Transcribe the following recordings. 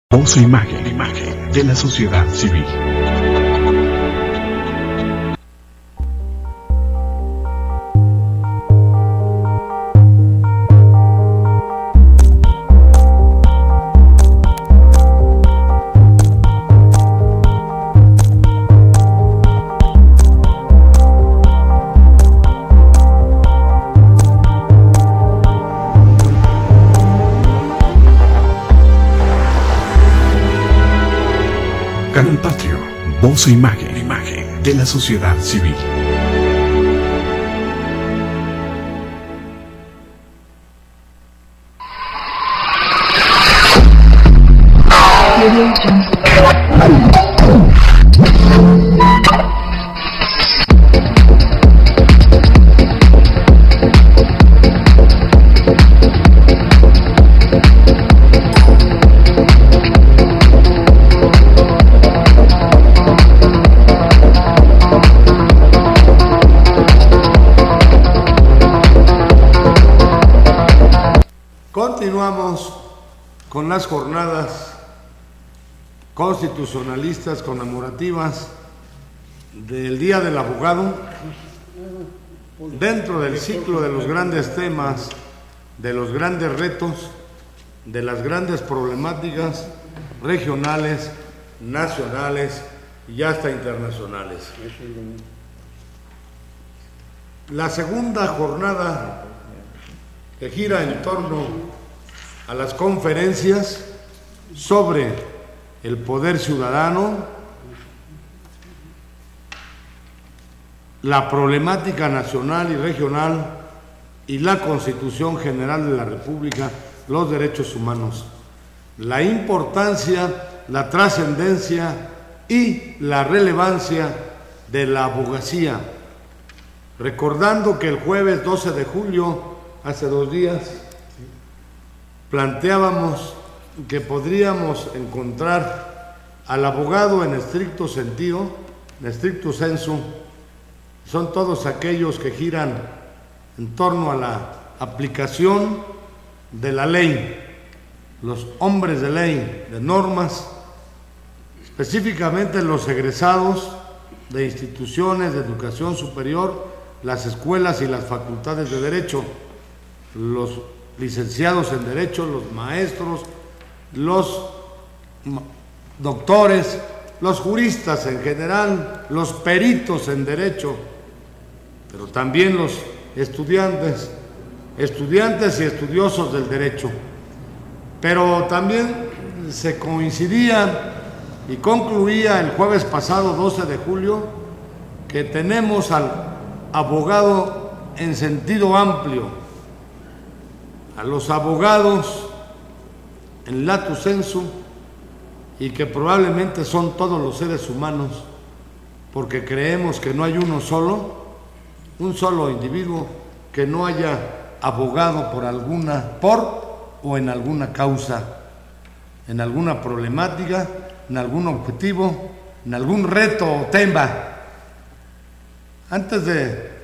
Voz e imagen de la sociedad civil. Canal Patrio, voz e imagen de la sociedad civil. Continuamos con las jornadas constitucionalistas conmemorativas del Día del Abogado dentro del ciclo de los grandes temas, de los grandes retos, de las grandes problemáticas regionales, nacionales y hasta internacionales. La segunda jornada, que gira en torno a las conferencias sobre el poder ciudadano, la problemática nacional y regional y la Constitución General de la República, los derechos humanos, la importancia, la trascendencia y la relevancia de la abogacía, recordando que el jueves 12 de julio, hace 2 días, planteábamos que podríamos encontrar al abogado en estricto sentido, en estricto sensu, son todos aquellos que giran en torno a la aplicación de la ley, los hombres de ley, de normas, específicamente los egresados de instituciones de educación superior, las escuelas y las facultades de derecho, los licenciados en derecho, los maestros, los doctores, los juristas en general, los peritos en derecho, pero también los estudiantes y estudiosos del derecho. Pero también se coincidía y concluía el jueves pasado, 12 de julio, que tenemos al abogado en sentido amplio, a los abogados en lato sensu, y que probablemente son todos los seres humanos, porque creemos que no hay un solo individuo que no haya abogado por o en alguna causa, en alguna problemática, en algún objetivo, en algún reto o tema. Antes de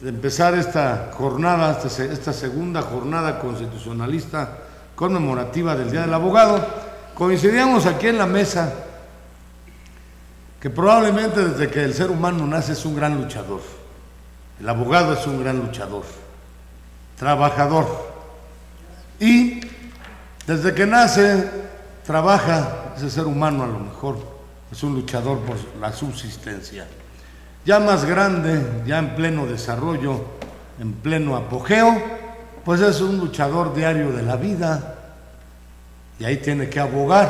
empezar esta jornada, esta segunda jornada constitucionalista conmemorativa del Día del Abogado, coincidíamos aquí en la mesa que probablemente desde que el ser humano nace es un gran luchador. El abogado es un gran luchador, trabajador, y desde que nace trabaja ese ser humano, a lo mejor es un luchador por la subsistencia. Ya más grande, ya en pleno desarrollo, en pleno apogeo, pues es un luchador diario de la vida, y ahí tiene que abogar,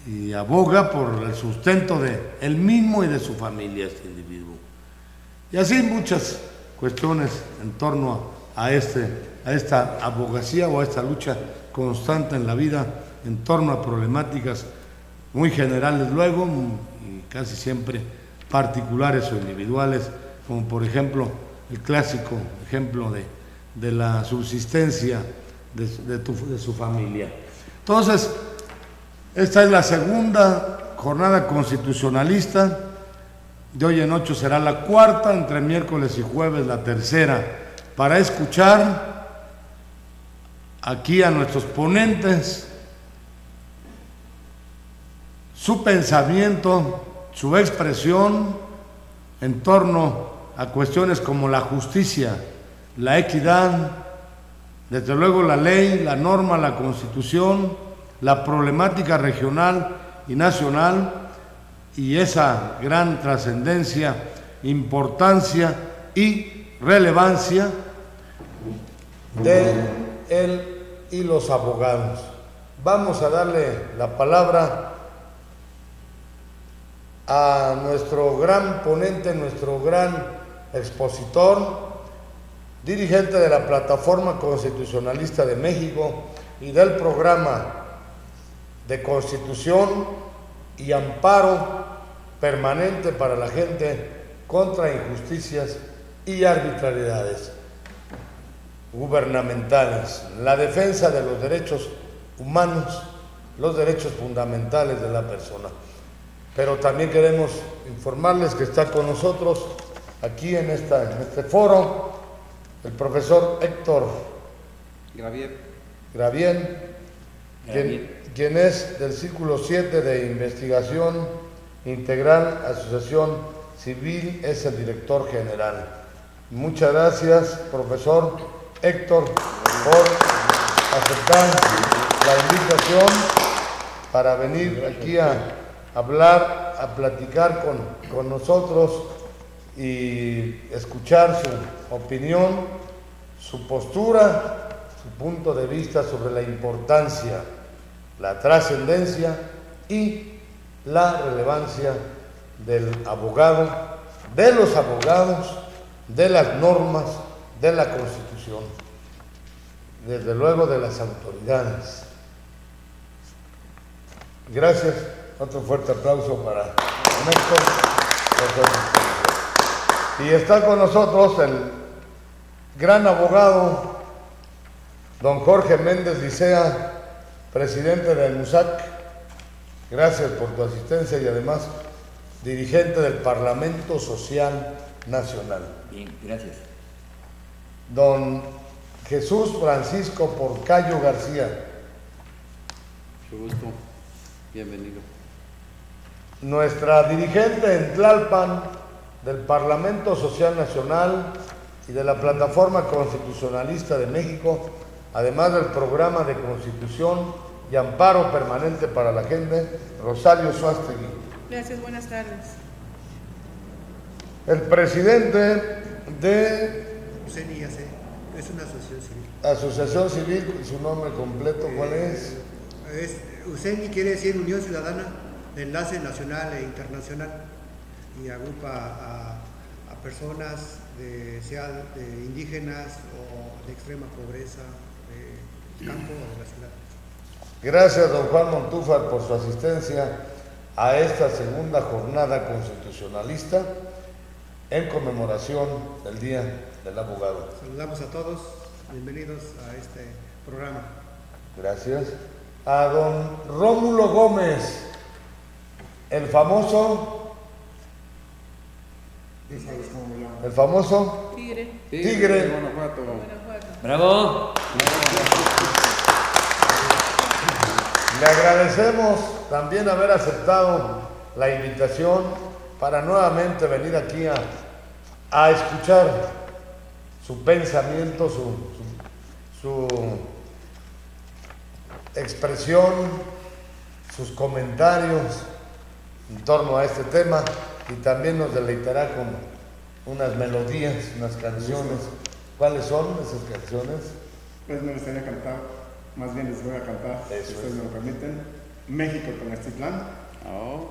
y aboga por el sustento de él mismo y de su familia, este individuo. Y así muchas cuestiones en torno a esta abogacía o a esta lucha constante en la vida, en torno a problemáticas muy generales luego, y casi siempre particulares o individuales, como por ejemplo el clásico ejemplo de la subsistencia de su familia. Entonces, esta es la segunda jornada constitucionalista. De hoy en 8 será la cuarta, entre miércoles y jueves la tercera, para escuchar aquí a nuestros ponentes su pensamiento, su expresión en torno a cuestiones como la justicia, la equidad, desde luego la ley, la norma, la Constitución, la problemática regional y nacional, y esa gran trascendencia, importancia y relevancia de él y los abogados. Vamos a darle la palabra a nuestro gran ponente, nuestro gran expositor, dirigente de la Plataforma Constitucionalista de México y del programa de Constitución y Amparo Permanente para la Gente contra Injusticias y Arbitrariedades Gubernamentales, la defensa de los derechos humanos, los derechos fundamentales de la persona. Pero también queremos informarles que está con nosotros aquí en este foro el profesor Héctor Graviel, quien es del Círculo 7 de Investigación Integral, Asociación Civil, es el director general. Muchas gracias, profesor Héctor, por aceptar la invitación para venir aquí a hablar, a platicar con nosotros y escuchar su opinión, su postura, su punto de vista sobre la importancia, la trascendencia y la relevancia del abogado, de los abogados, de las normas, de la Constitución, desde luego de las autoridades. Gracias. Otro fuerte aplauso para Héctor. Y está con nosotros el gran abogado don Jorge Méndez Licea, presidente del MUSAC. Gracias por tu asistencia y además dirigente del Parlamento Social Nacional. Bien, gracias. Don Jesús Francisco Porcayo García. Mucho gusto. Bienvenido. Nuestra dirigente en Tlalpan del Parlamento Social Nacional y de la Plataforma Constitucionalista de México, además del programa de Constitución y Amparo Permanente para la Gente, Rosario Suástegui. Gracias, buenas tardes. El presidente de UCENI, ya sé, es una asociación civil. Asociación Civil, su nombre completo, ¿cuál es? UCENI quiere decir Unión Ciudadana de Enlace Nacional e Internacional, y agrupa a personas de indígenas o de extrema pobreza, del campo o de la ciudad. Gracias, don Juan Montúfar, por su asistencia a esta segunda jornada constitucionalista en conmemoración del Día del Abogado. Saludamos a todos, bienvenidos a este programa. Gracias. A don Rómulo Gómez, el famoso Tigre. Guanajuato. Bravo. Le agradecemos también haber aceptado la invitación para nuevamente venir aquí a escuchar su pensamiento, su expresión, sus comentarios en torno a este tema, y también nos deleitará con unas melodías, unas canciones. ¿Cuáles son esas canciones? Pues me gustaría cantar, más bien les voy a cantar, si ustedes me lo permiten, México Tenochtitlán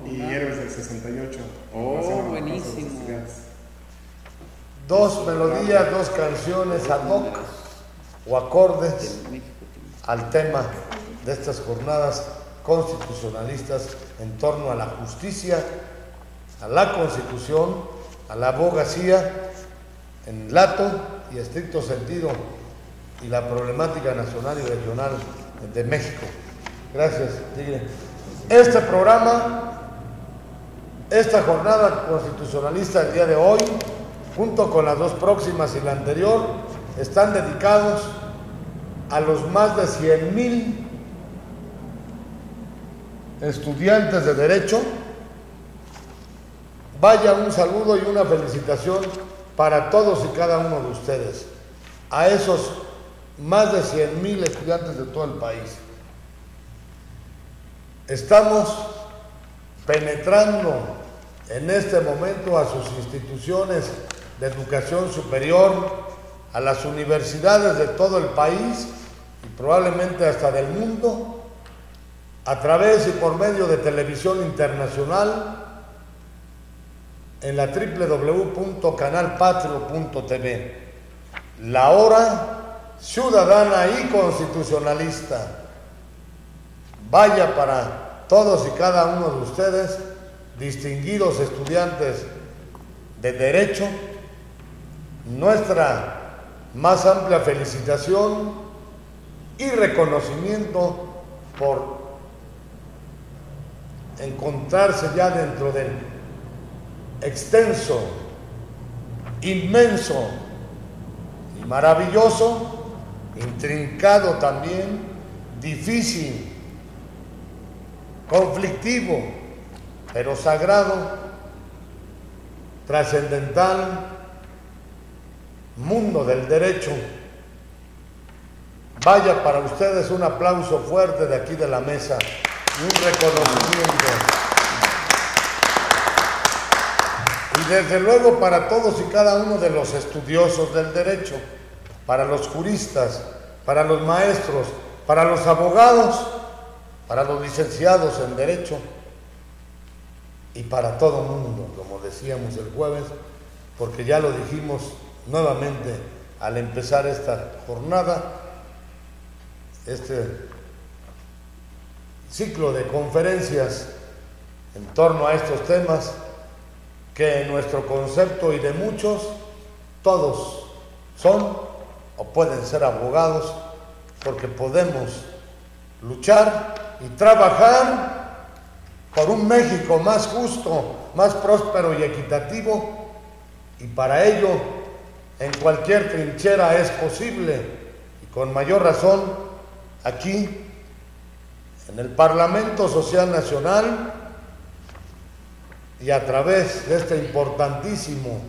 y Héroes del 68. Buenísimo. Dos melodías, dos canciones ad hoc o acordes al tema de estas jornadas constitucionalistas en torno a la justicia, a la Constitución, a la abogacía en lato y estricto sentido, y la problemática nacional y regional de México. Gracias, Tigre. Este programa, esta jornada constitucionalista del día de hoy, junto con las dos próximas y la anterior, están dedicados a los más de 100,000 estudiantes de Derecho, vaya un saludo y una felicitación para todos y cada uno de ustedes, a esos más de 100,000 estudiantes de todo el país. Estamos penetrando en este momento a sus instituciones de educación superior, a las universidades de todo el país y probablemente hasta del mundo, a través y por medio de televisión internacional, en la www.canalpatrio.tv. La hora ciudadana y constitucionalista. Vaya para todos y cada uno de ustedes, distinguidos estudiantes de Derecho, nuestra más amplia felicitación y reconocimiento por encontrarse ya dentro del extenso, inmenso y maravilloso, intrincado también, difícil, conflictivo, pero sagrado, trascendental mundo del derecho. Vaya para ustedes un aplauso fuerte de aquí de la mesa y un reconocimiento. Y desde luego para todos y cada uno de los estudiosos del derecho, para los juristas, para los maestros, para los abogados, para los licenciados en derecho y para todo mundo, como decíamos el jueves, porque ya lo dijimos nuevamente al empezar esta jornada, este ciclo de conferencias en torno a estos temas, que en nuestro concepto y de muchos, todos son o pueden ser abogados, porque podemos luchar y trabajar por un México más justo, más próspero y equitativo, y para ello en cualquier trinchera es posible, y con mayor razón aquí en el Parlamento Social Nacional y a través de este importantísimo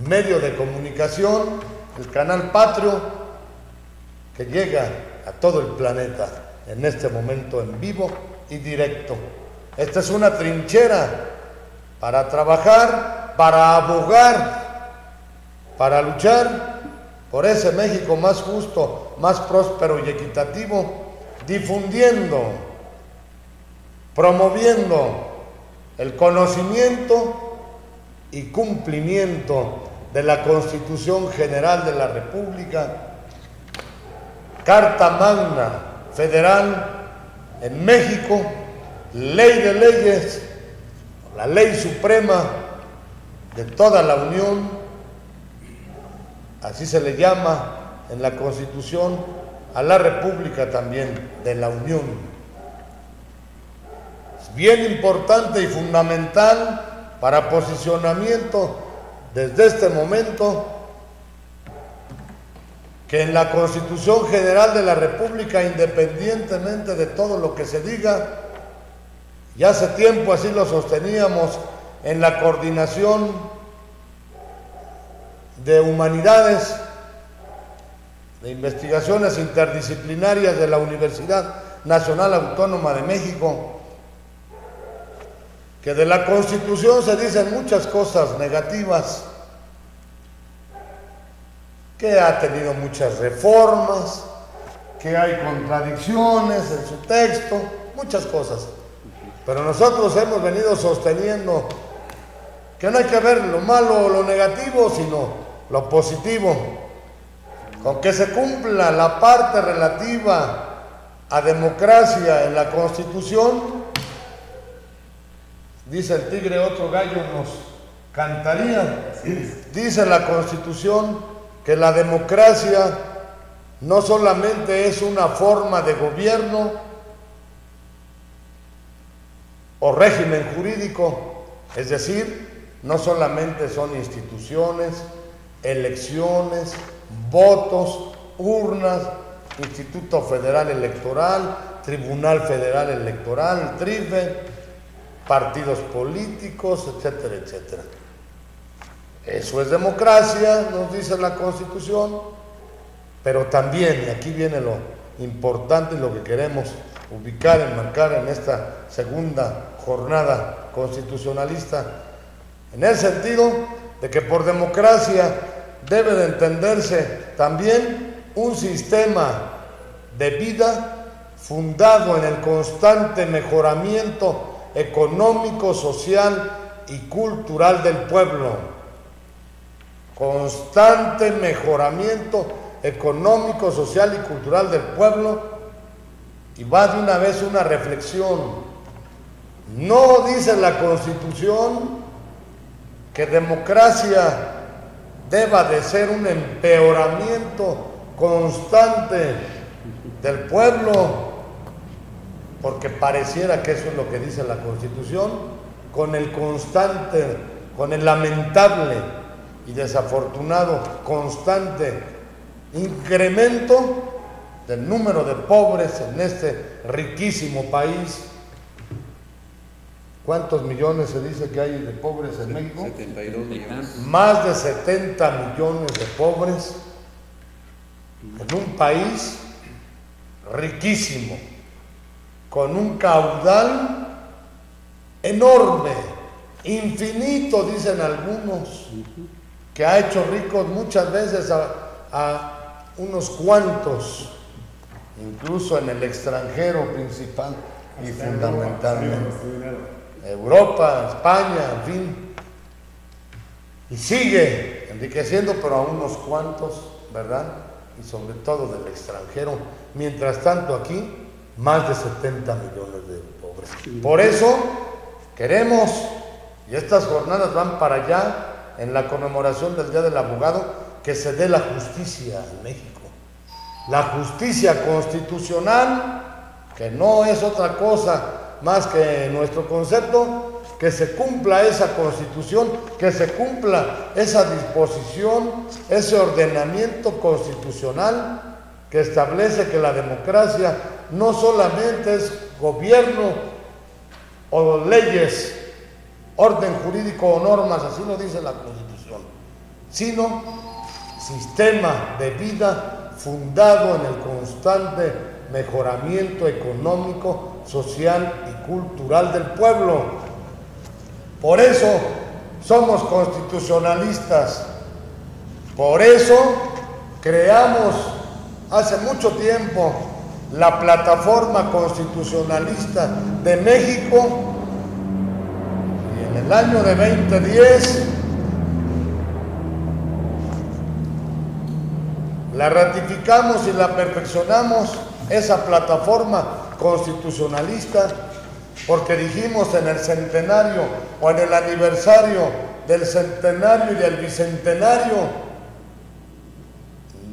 medio de comunicación, el Canal Patrio, que llega a todo el planeta en este momento en vivo y directo. Esta es una trinchera para trabajar, para abogar, para luchar por ese México más justo, más próspero y equitativo, difundiendo, promoviendo el conocimiento y cumplimiento de la Constitución General de la República, Carta Magna Federal en México, ley de leyes, la ley suprema de toda la Unión, así se le llama en la Constitución a la República también de la Unión. Es bien importante y fundamental para posicionamiento desde este momento que en la Constitución General de la República, independientemente de todo lo que se diga, y hace tiempo así lo sosteníamos en la Coordinación de Humanidades, de Investigaciones Interdisciplinarias de la Universidad Nacional Autónoma de México, que de la Constitución se dicen muchas cosas negativas, que ha tenido muchas reformas, que hay contradicciones en su texto, muchas cosas. Pero nosotros hemos venido sosteniendo que no hay que ver lo malo o lo negativo, sino lo positivo. Con que se cumpla la parte relativa a democracia en la Constitución, dice el tigre, otro gallo nos cantaría. Dice la Constitución que la democracia no solamente es una forma de gobierno o régimen jurídico, es decir, no solamente son instituciones, elecciones, votos, urnas, Instituto Federal Electoral, Tribunal Federal Electoral, TRIFE, partidos políticos, etcétera, etcétera. Eso es democracia, nos dice la Constitución, pero también, y aquí viene lo importante y lo que queremos ubicar, enmarcar en esta segunda jornada constitucionalista, en el sentido de que por democracia debe de entenderse también un sistema de vida fundado en el constante mejoramiento económico, social y cultural del pueblo. Constante mejoramiento económico, social y cultural del pueblo. Y va de una vez una reflexión. No dice la Constitución que democracia deba de ser un empeoramiento constante del pueblo, porque pareciera que eso es lo que dice la Constitución, con el constante, con el lamentable y desafortunado constante incremento del número de pobres en este riquísimo país. ¿Cuántos millones se dice que hay de pobres en México? 72 millones. Más de 70 millones de pobres en un país riquísimo, con un caudal enorme, infinito, dicen algunos, que ha hecho ricos muchas veces a unos cuantos, incluso en el extranjero principal y fundamentalmente. Europa, España, en fin, y sigue enriqueciendo, pero a unos cuantos, ¿verdad? Y sobre todo del extranjero. Mientras tanto aquí, más de 70 millones de pobres. Por eso queremos, y estas jornadas van para allá, en la conmemoración del Día del Abogado, que se dé la justicia en México. La justicia constitucional, que no es otra cosa más que nuestro concepto, que se cumpla esa Constitución, que se cumpla esa disposición, ese ordenamiento constitucional que establece que la democracia no solamente es gobierno o leyes, orden jurídico o normas, así lo dice la Constitución, sino sistema de vida fundado en el constante mejoramiento económico, social y cultural del pueblo. Por eso somos constitucionalistas, por eso creamos hace mucho tiempo la Plataforma Constitucionalista de México, y en el año de 2010 la ratificamos y la perfeccionamos, esa plataforma constitucionalista, porque dijimos en el centenario o en el aniversario del centenario y del bicentenario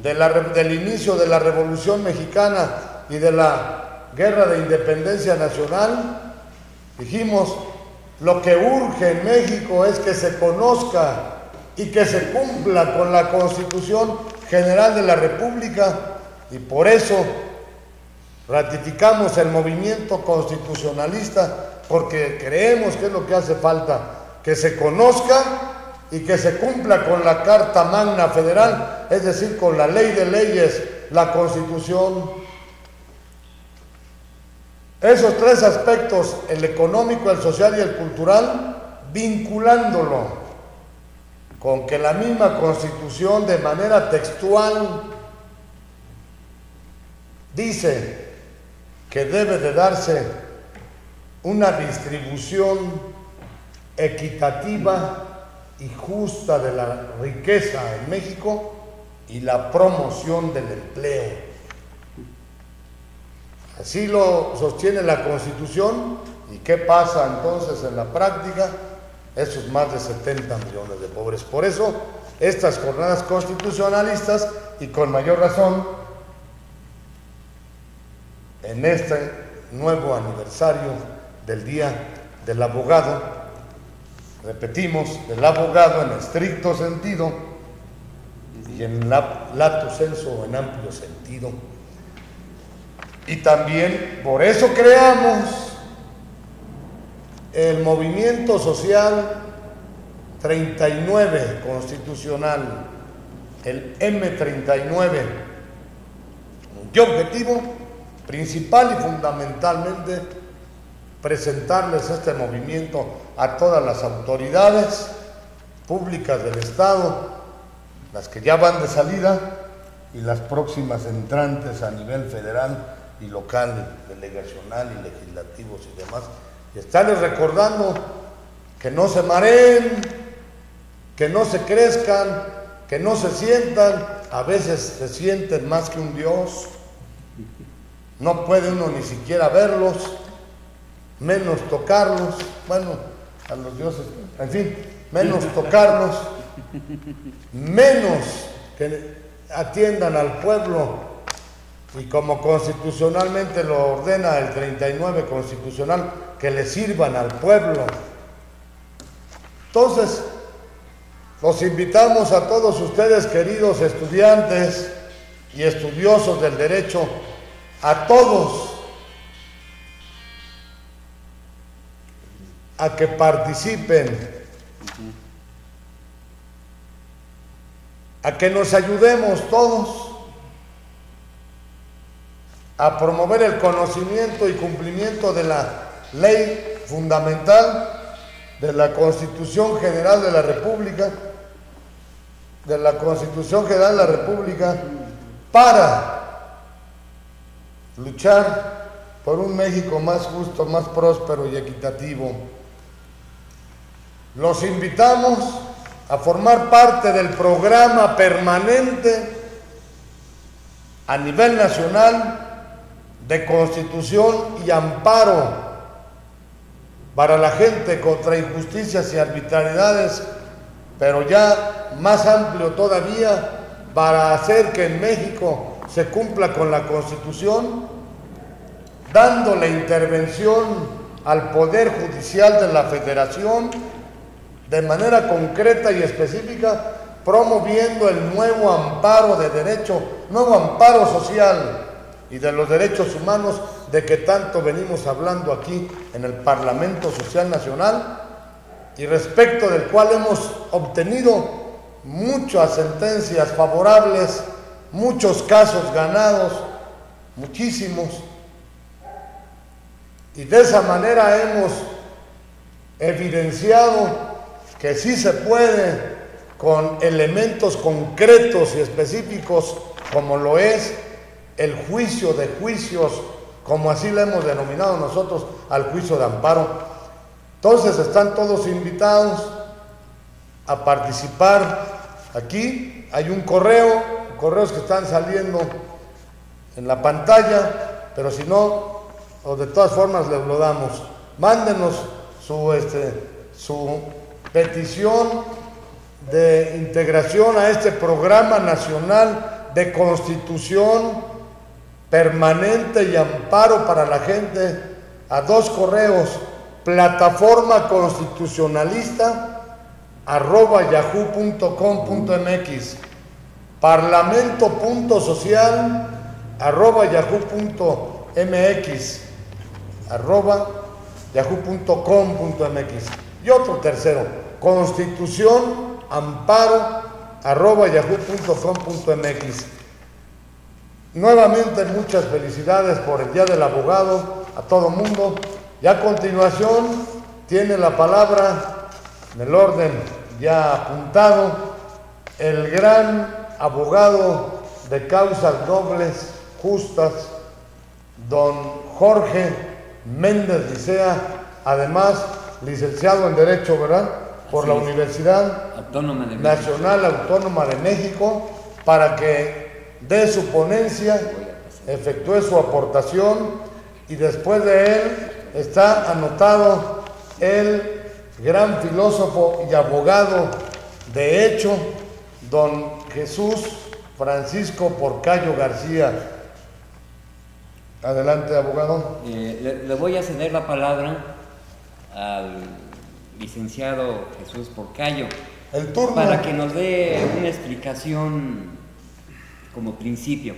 del inicio de la Revolución Mexicana y de la Guerra de Independencia Nacional, dijimos: lo que urge en México es que se conozca y que se cumpla con la Constitución General de la República, y por eso ratificamos el movimiento constitucionalista, porque creemos que es lo que hace falta, que se conozca y que se cumpla con la Carta Magna Federal, es decir, con la ley de leyes, la Constitución. Esos tres aspectos, el económico, el social y el cultural, vinculándolo con que la misma Constitución de manera textual dice que debe de darse una distribución equitativa y justa de la riqueza en México y la promoción del empleo. Así lo sostiene la Constitución. ¿Y qué pasa entonces en la práctica? Esos más de 70 millones de pobres. Por eso, estas jornadas constitucionalistas, y con mayor razón, en este nuevo aniversario del Día del Abogado, repetimos, del abogado en estricto sentido y en lato sensu o en amplio sentido, Y también por eso creamos el movimiento social 39 constitucional, el M39. ¿Qué objetivo? Principal y fundamentalmente presentarles este movimiento a todas las autoridades públicas del Estado, las que ya van de salida y las próximas entrantes a nivel federal y local, delegacional y legislativos y demás, y estarles recordando que no se mareen, que no se crezcan, que no se sientan, a veces se sienten más que un dios, no puede uno ni siquiera verlos, menos tocarlos, bueno, a los dioses, en fin, menos tocarlos, menos que atiendan al pueblo, y como constitucionalmente lo ordena el 39 constitucional, que le sirvan al pueblo. Entonces, los invitamos a todos ustedes, queridos estudiantes y estudiosos del derecho, a todos, a que participen, a que nos ayudemos todos a promover el conocimiento y cumplimiento de la ley fundamental, de la Constitución General de la República, para luchar por un México más justo, más próspero y equitativo. Los invitamos a formar parte del programa permanente a nivel nacional de constitución y amparo para la gente contra injusticias y arbitrariedades, pero ya más amplio todavía para hacer que en México se cumpla con la Constitución, dando la intervención al Poder Judicial de la Federación de manera concreta y específica, promoviendo el nuevo amparo de derecho, nuevo amparo social y de los derechos humanos de que tanto venimos hablando aquí en el Parlamento Social Nacional, y respecto del cual hemos obtenido muchas sentencias favorables, muchos casos ganados, muchísimos, y de esa manera hemos evidenciado que sí se puede, con elementos concretos y específicos, como lo es el juicio de juicios, como así le hemos denominado nosotros al juicio de amparo. Entonces están todos invitados a participar. Aquí hay un correo, correos que están saliendo en la pantalla, pero si no, o de todas formas les lo damos. Mándenos su petición de integración a este programa nacional de constitución permanente y amparo para la gente a dos correos: plataformaconstitucionalista@yahoo.com.mx, parlamento.social@yahoo.mx, @yahoo.com.mx, y otro tercero, constitucionamparo@yahoo.com.mx. Nuevamente muchas felicidades por el Día del Abogado a todo mundo. Y a continuación tiene la palabra, en el orden ya apuntado, el gran abogado de causas nobles, justas, don Jorge Méndez Licea, además licenciado en Derecho, ¿verdad?, por la Universidad Nacional Autónoma de México, para que dé su ponencia, efectúe su aportación, y después de él está anotado el gran filósofo y abogado de hecho, don Jesús Francisco Porcayo García. Adelante, abogado. Le voy a ceder la palabra al licenciado Jesús Porcayo, el turno, para que nos dé una explicación como principio.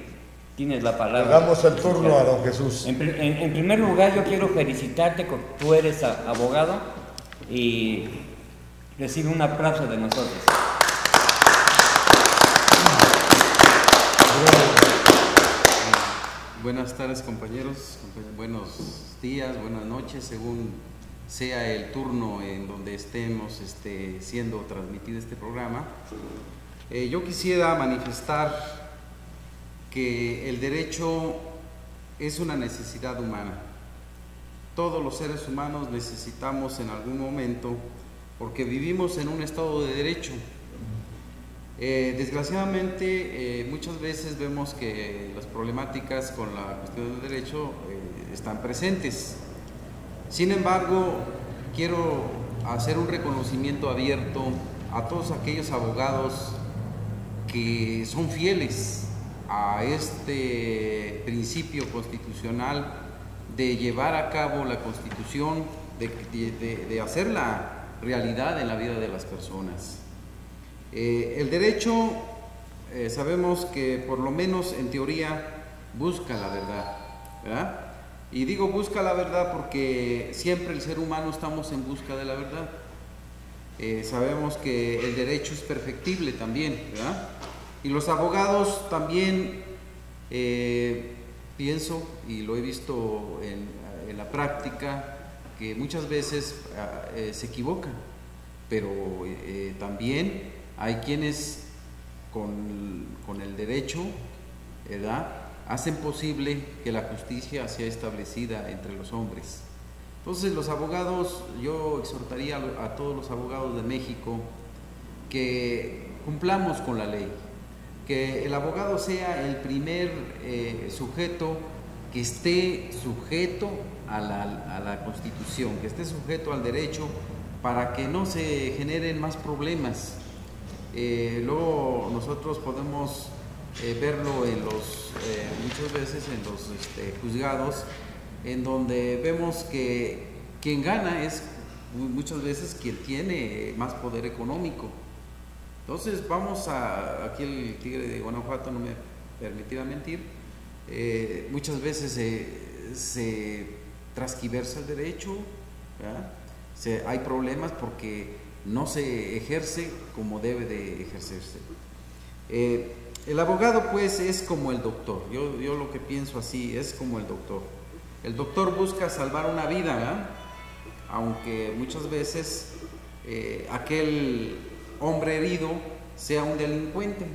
tienes la palabra. Le damos el turno a don Jesús. En primer lugar, yo quiero felicitarte, tú eres abogado y recibe un aplauso de nosotros. Buenas tardes, compañeros, buenos días, buenas noches, según sea el turno en donde estemos siendo transmitido este programa. Yo quisiera manifestar que el derecho es una necesidad humana. Todos los seres humanos necesitamos en algún momento, porque vivimos en un estado de derecho. Desgraciadamente, muchas veces vemos que las problemáticas con la cuestión del derecho están presentes. Sin embargo, quiero hacer un reconocimiento abierto a todos aquellos abogados que son fieles a este principio constitucional de llevar a cabo la Constitución, de hacerla realidad en la vida de las personas. El derecho, sabemos que por lo menos en teoría busca la verdad, ¿verdad? Y digo busca la verdad porque siempre el ser humano estamos en busca de la verdad. Sabemos que el derecho es perfectible también, ¿verdad? Y los abogados también, pienso y lo he visto en la práctica, que muchas veces se equivocan, pero también hay quienes con el derecho, ¿verdad?, hacen posible que la justicia sea establecida entre los hombres. Entonces los abogados, yo exhortaría a todos los abogados de México que cumplamos con la ley, que el abogado sea el primer sujeto que esté sujeto a la Constitución, que esté sujeto al derecho, para que no se generen más problemas. Luego nosotros podemos verlo en muchas veces en los juzgados, en donde vemos que quien gana es muchas veces quien tiene más poder económico. Entonces aquí el tigre de Guanajuato no me permitirá mentir, muchas veces se transquiversa el derecho, ¿verdad? Hay problemas porque no se ejerce como debe de ejercerse. El abogado pues es como el doctor, yo lo que pienso así, es como el doctor. El doctor busca salvar una vida, ¿verdad? Aunque muchas veces aquel hombre herido sea un delincuente.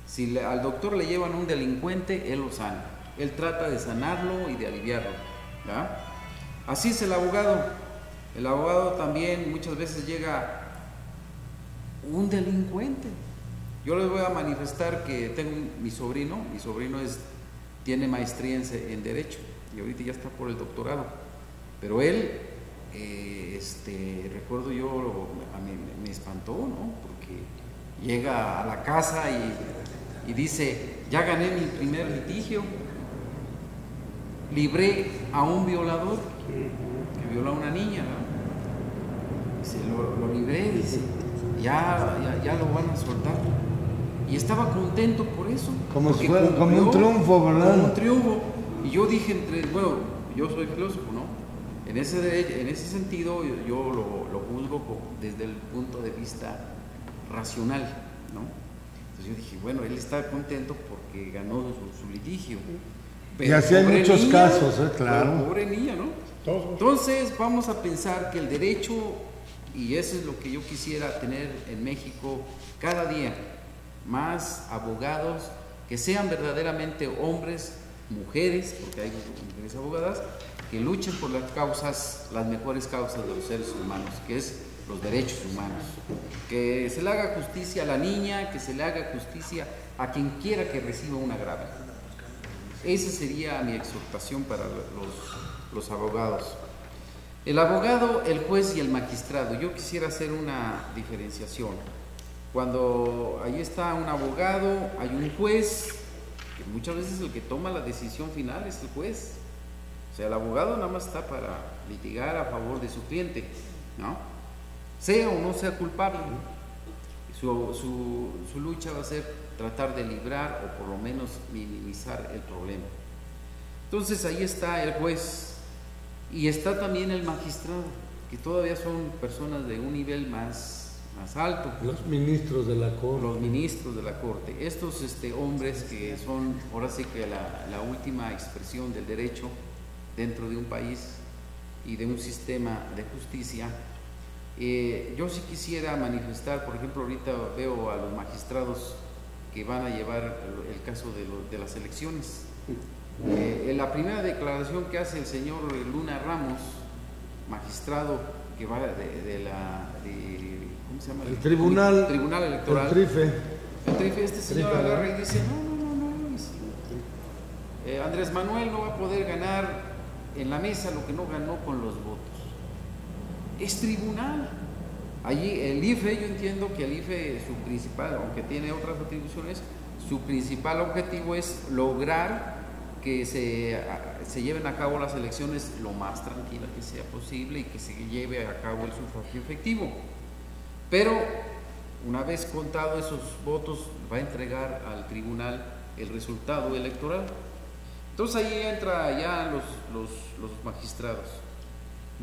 Si al doctor le llevan un delincuente, él lo sana, él trata de sanarlo y de aliviarlo, ¿verdad? Así es el abogado. El abogado también muchas veces llega un delincuente. Yo les voy a manifestar que tengo mi sobrino tiene maestría en Derecho y ahorita ya está por el doctorado, pero él, recuerdo yo, a mí me espantó, ¿no? Porque llega a la casa y dice, ya gané mi primer litigio, libré a un violador que violó a una niña, ¿no? Dice, lo libré, dice, ya lo van a soltar. Y estaba contento por eso. Como un triunfo, ¿verdad? Como un triunfo. Y yo dije, yo soy filósofo, ¿no? En ese sentido, yo lo juzgo desde el punto de vista racional, ¿no? Entonces yo dije, bueno, él está contento porque ganó su litigio. Pero y así hay muchos casos, claro. Pobre niña, ¿no? Entonces vamos a pensar que el derecho, y eso es lo que yo quisiera tener en México cada día, más abogados que sean verdaderamente hombres, mujeres, porque hay mujeres abogadas, que luchen por las mejores causas de los seres humanos, que es los derechos humanos. Que se le haga justicia a la niña, que se le haga justicia a quien quiera que reciba un agravio. Esa sería mi exhortación para los abogados. El abogado, el juez y el magistrado. Yo quisiera hacer una diferenciación. Cuando ahí está un abogado, hay un juez, que muchas veces el que toma la decisión final es el juez. O sea, el abogado nada más está para litigar a favor de su cliente, ¿no? Sea o no sea culpable. Su lucha va a ser tratar de librar o por lo menos minimizar el problema. Entonces ahí está el juez y está también el magistrado, que todavía son personas de un nivel más alto. Los ministros de la Corte. Los ministros de la Corte. Estos hombres que son ahora sí que la última expresión del derecho dentro de un país y de un sistema de justicia. Yo sí quisiera manifestar, por ejemplo, ahorita veo a los magistrados que van a llevar el caso de las elecciones. En la primera declaración que hace el señor Luna Ramos, magistrado que va ¿cómo se llama? El Tribunal Electoral. El TRIFE. El TRIFE, este señor agarra y dice, no, Andrés Manuel no va a poder ganar en la mesa lo que no ganó con los votos. Es tribunal. Allí el IFE, yo entiendo que el IFE, su principal, aunque tiene otras atribuciones, su principal objetivo es lograr que se lleven a cabo las elecciones lo más tranquila que sea posible y que se lleve a cabo el sufragio efectivo. Pero una vez contado esos votos, va a entregar al tribunal el resultado electoral. Entonces ahí entra ya los magistrados.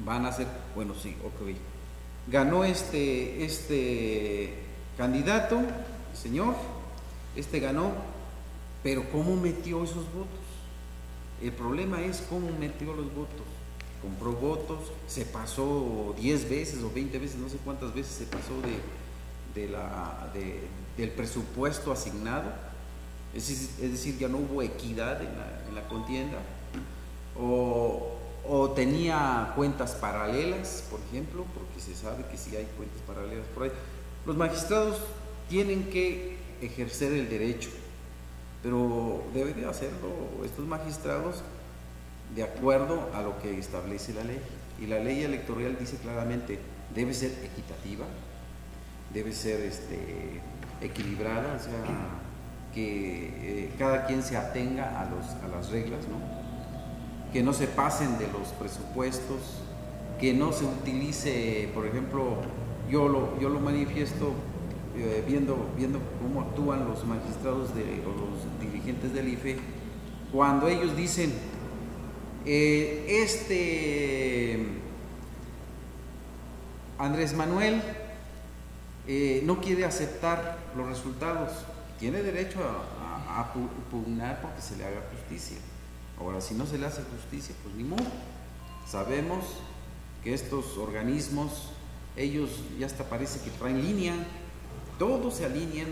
Van a ser, bueno, sí, ok. Ganó este candidato, señor, ganó, pero ¿cómo metió esos votos? El problema es cómo metió los votos. Compró votos, se pasó 10 veces o 20 veces, no sé cuántas veces se pasó del presupuesto asignado. Es decir, ya no hubo equidad en la contienda. O tenía cuentas paralelas, por ejemplo, porque se sabe que sí hay cuentas paralelas por ahí. Los magistrados tienen que ejercer el derecho, pero deben de hacerlo estos magistrados de acuerdo a lo que establece la ley. Y la ley electoral dice claramente, debe ser equitativa, debe ser equilibrada, o sea, que cada quien se atenga a las reglas, ¿no? Que no se pasen de los presupuestos, que no se utilice, por ejemplo, yo lo manifiesto viendo cómo actúan los magistrados o los dirigentes del IFE, cuando ellos dicen, Andrés Manuel no quiere aceptar los resultados, tiene derecho a pugnar porque se le haga justicia. Ahora, si no se le hace justicia, pues ni modo. Sabemos que estos organismos, ellos ya hasta parece que traen línea, todos se alinean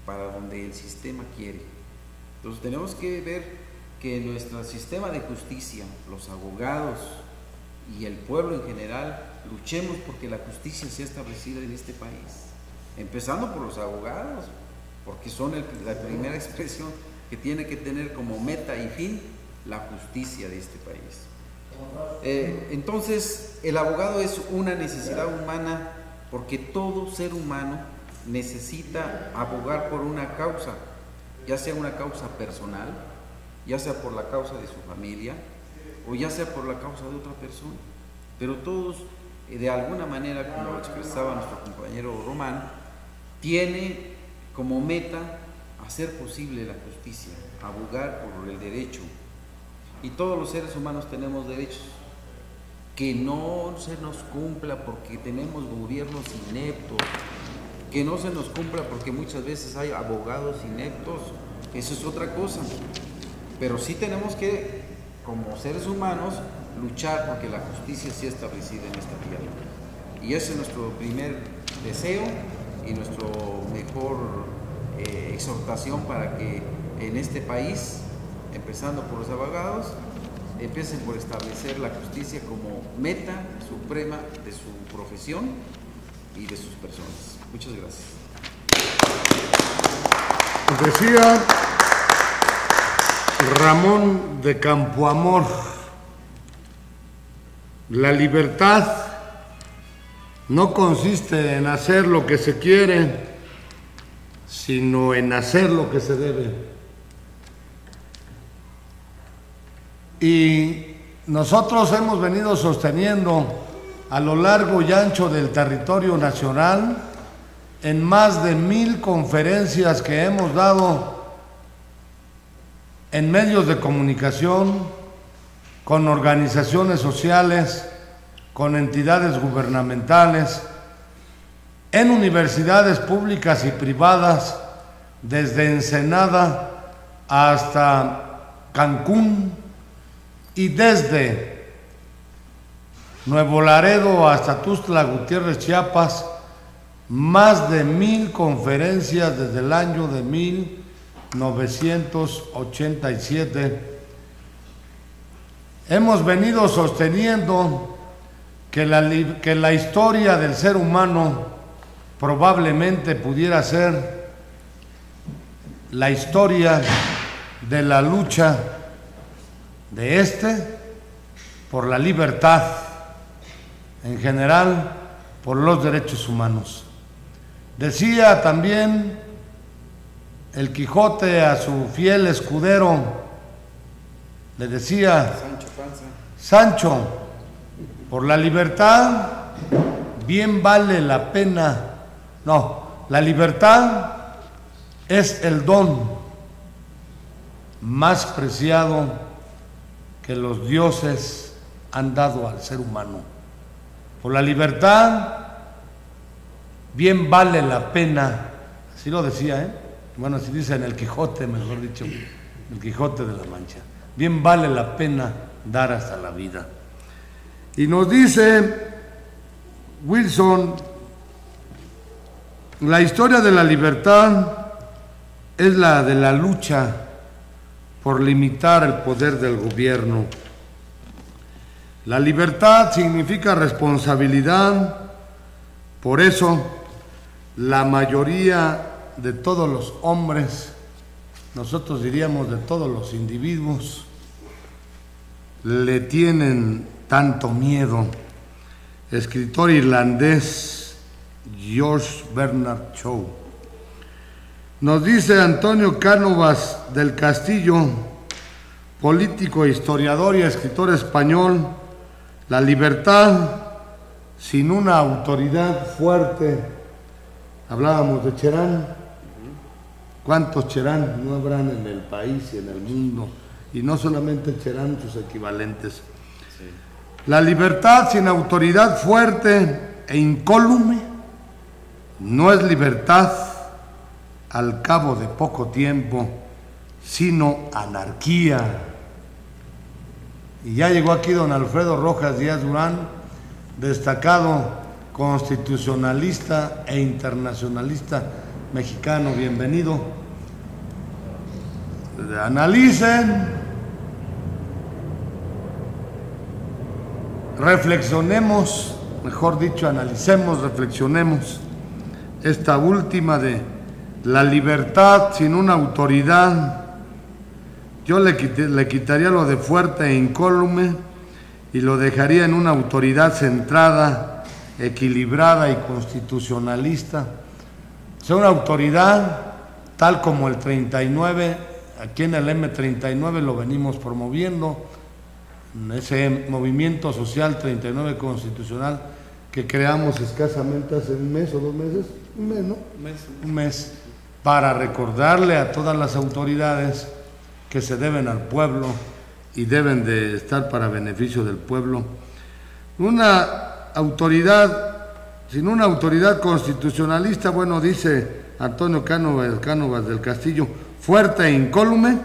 para donde el sistema quiere. Entonces tenemos que ver que nuestro sistema de justicia, los abogados y el pueblo en general, luchemos porque la justicia sea establecida en este país, empezando por los abogados, porque son la primera expresión que tiene que tener como meta y fin la justicia de este país. Entonces, el abogado es una necesidad humana, porque todo ser humano necesita abogar por una causa, ya sea una causa personal, ya sea por la causa de su familia, o ya sea por la causa de otra persona. Pero todos, de alguna manera, como lo expresaba nuestro compañero Román, tiene como meta hacer posible la justicia, abogar por el derecho. Y todos los seres humanos tenemos derechos. Que no se nos cumpla porque tenemos gobiernos ineptos, que no se nos cumpla porque muchas veces hay abogados ineptos, eso es otra cosa. Pero sí tenemos que, como seres humanos, luchar porque la justicia sea establecida en esta tierra. Y ese es nuestro primer deseo y nuestra mejor exhortación para que en este país, empezando por los abogados, empiecen por establecer la justicia como meta suprema de su profesión y de sus personas. Muchas gracias. Decía Ramón de Campoamor, la libertad no consiste en hacer lo que se quiere, sino en hacer lo que se debe. Y nosotros hemos venido sosteniendo a lo largo y ancho del territorio nacional en más de 1000 conferencias que hemos dado en medios de comunicación, con organizaciones sociales, con entidades gubernamentales, en universidades públicas y privadas, desde Ensenada hasta Cancún y desde Nuevo Laredo hasta Tuxtla Gutiérrez, Chiapas, más de 1000 conferencias desde el año de 1987. Hemos venido sosteniendo que la historia del ser humano probablemente pudiera ser la historia de la lucha de por la libertad, en general por los derechos humanos. Decía también el Quijote a su fiel escudero, le decía: Sancho, por la libertad bien vale la pena. No, la libertad es el don más preciado que los dioses han dado al ser humano. Por la libertad bien vale la pena, así lo decía, bueno, así dice en el Quijote, mejor dicho, el Quijote de la Mancha. Bien vale la pena dar hasta la vida. Y nos dice Wilson: la historia de la libertad es la de la lucha por limitar el poder del gobierno. La libertad significa responsabilidad, por eso la mayoría de todos los hombres, nosotros diríamos de todos los individuos, le tienen tanto miedo. Escritor irlandés George Bernard Shaw. Nos dice Antonio Cánovas del Castillo, político, historiador y escritor español: la libertad sin una autoridad fuerte. Hablábamos de Cherán. ¿Cuántos Cherán no habrán en el país y en el mundo? Y no solamente Cherán, sus equivalentes. Sí. La libertad sin autoridad fuerte e incólume no es libertad al cabo de poco tiempo, sino anarquía. Y ya llegó aquí don Alfredo Rojas Díaz Durán, destacado constitucionalista e internacionalista mexicano. Bienvenido. Analicen, reflexionemos, mejor dicho, analicemos, reflexionemos esta última de la libertad sin una autoridad. Yo le quitaría lo de fuerte e incólume y lo dejaría en una autoridad centrada, equilibrada y constitucionalista. O sea, una autoridad tal como el 39, aquí en el M39 lo venimos promoviendo, ese movimiento social 39 constitucional que creamos escasamente hace un mes o 2 meses, un mes, para recordarle a todas las autoridades que se deben al pueblo y deben de estar para beneficio del pueblo. Una autoridad, sin una autoridad constitucionalista, bueno, dice Antonio Cánovas del Castillo, fuerte e incólume,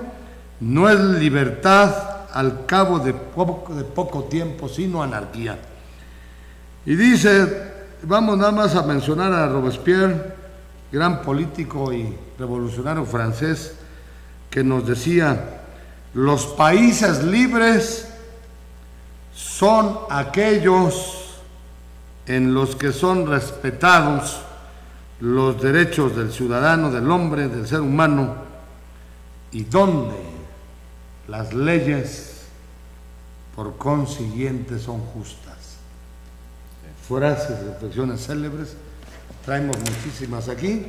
no es libertad al cabo de poco tiempo, sino anarquía. Y dice, vamos nada más a mencionar a Robespierre, gran político y revolucionario francés, que nos decía: los países libres son aquellos en los que son respetados los derechos del ciudadano, del hombre, del ser humano, y donde las leyes, por consiguiente, son justas. Frases, reflexiones célebres, traemos muchísimas aquí,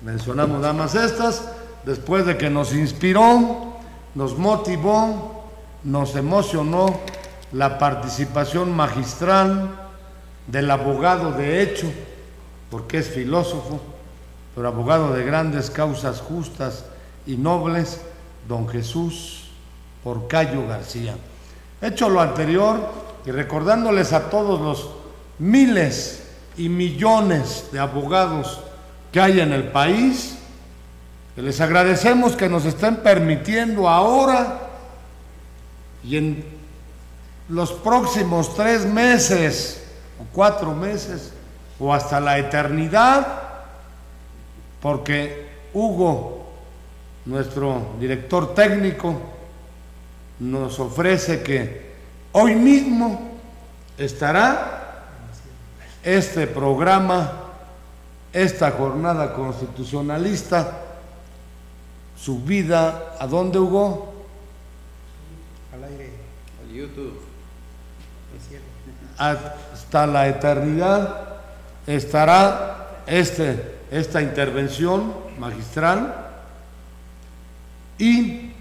mencionamos nada más estas, después de que nos inspiró, nos motivó, nos emocionó la participación magistral del abogado de hecho, porque es filósofo, pero abogado de grandes causas justas y nobles, don Jesús Porcayo García. Hecho lo anterior y recordándoles a todos los miles y millones de abogados que hay en el país, que les agradecemos que nos estén permitiendo ahora y en los próximos 3 meses o 4 meses o hasta la eternidad, porque Hugo, nuestro director técnico, nos ofrece que hoy mismo estará este programa, esta jornada constitucionalista, subida, ¿a dónde, Hugo? Al aire. Al YouTube. El cielo. Hasta la eternidad estará esta intervención magistral, y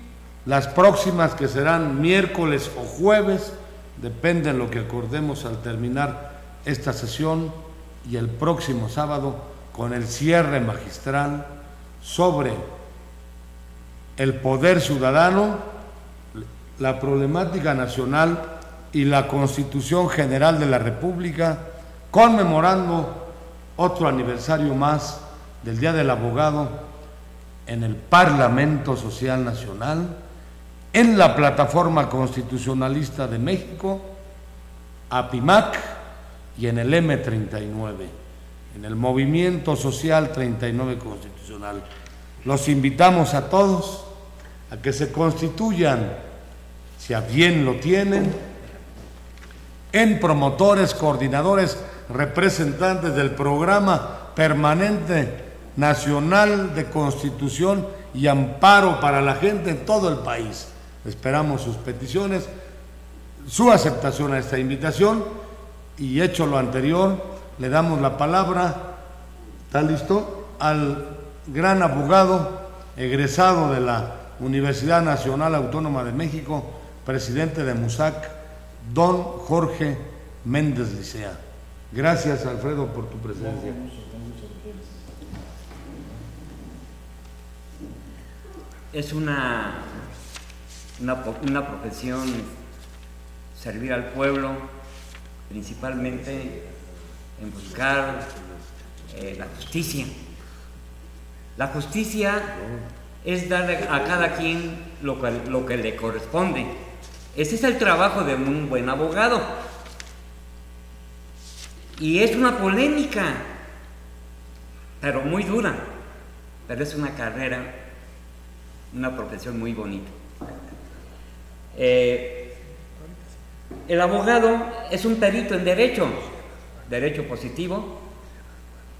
las próximas, que serán miércoles o jueves, depende de lo que acordemos al terminar esta sesión, y el próximo sábado con el cierre magistral sobre el poder ciudadano, la problemática nacional y la Constitución General de la República, conmemorando otro aniversario más del Día del Abogado en el Parlamento Social Nacional, en la Plataforma Constitucionalista de México, APIMAC, y en el M39, en el Movimiento Social 39 Constitucional. Los invitamos a todos a que se constituyan, si a bien lo tienen, en promotores, coordinadores, representantes del Programa Permanente Nacional de Constitución y Amparo para la gente en todo el país. Esperamos sus peticiones, su aceptación a esta invitación, y hecho lo anterior, le damos la palabra, ¿está listo?, al gran abogado egresado de la Universidad Nacional Autónoma de México, presidente de MUSAC, don Jorge Méndez Licea. Gracias, Alfredo, por tu presencia. Es una profesión servir al pueblo, principalmente en buscar la justicia. La justicia es darle a cada quien lo que le corresponde. Ese es el trabajo de un buen abogado. Y es una polémica, pero muy dura. Pero es una carrera, una profesión muy bonita. El abogado es un perito en derecho positivo,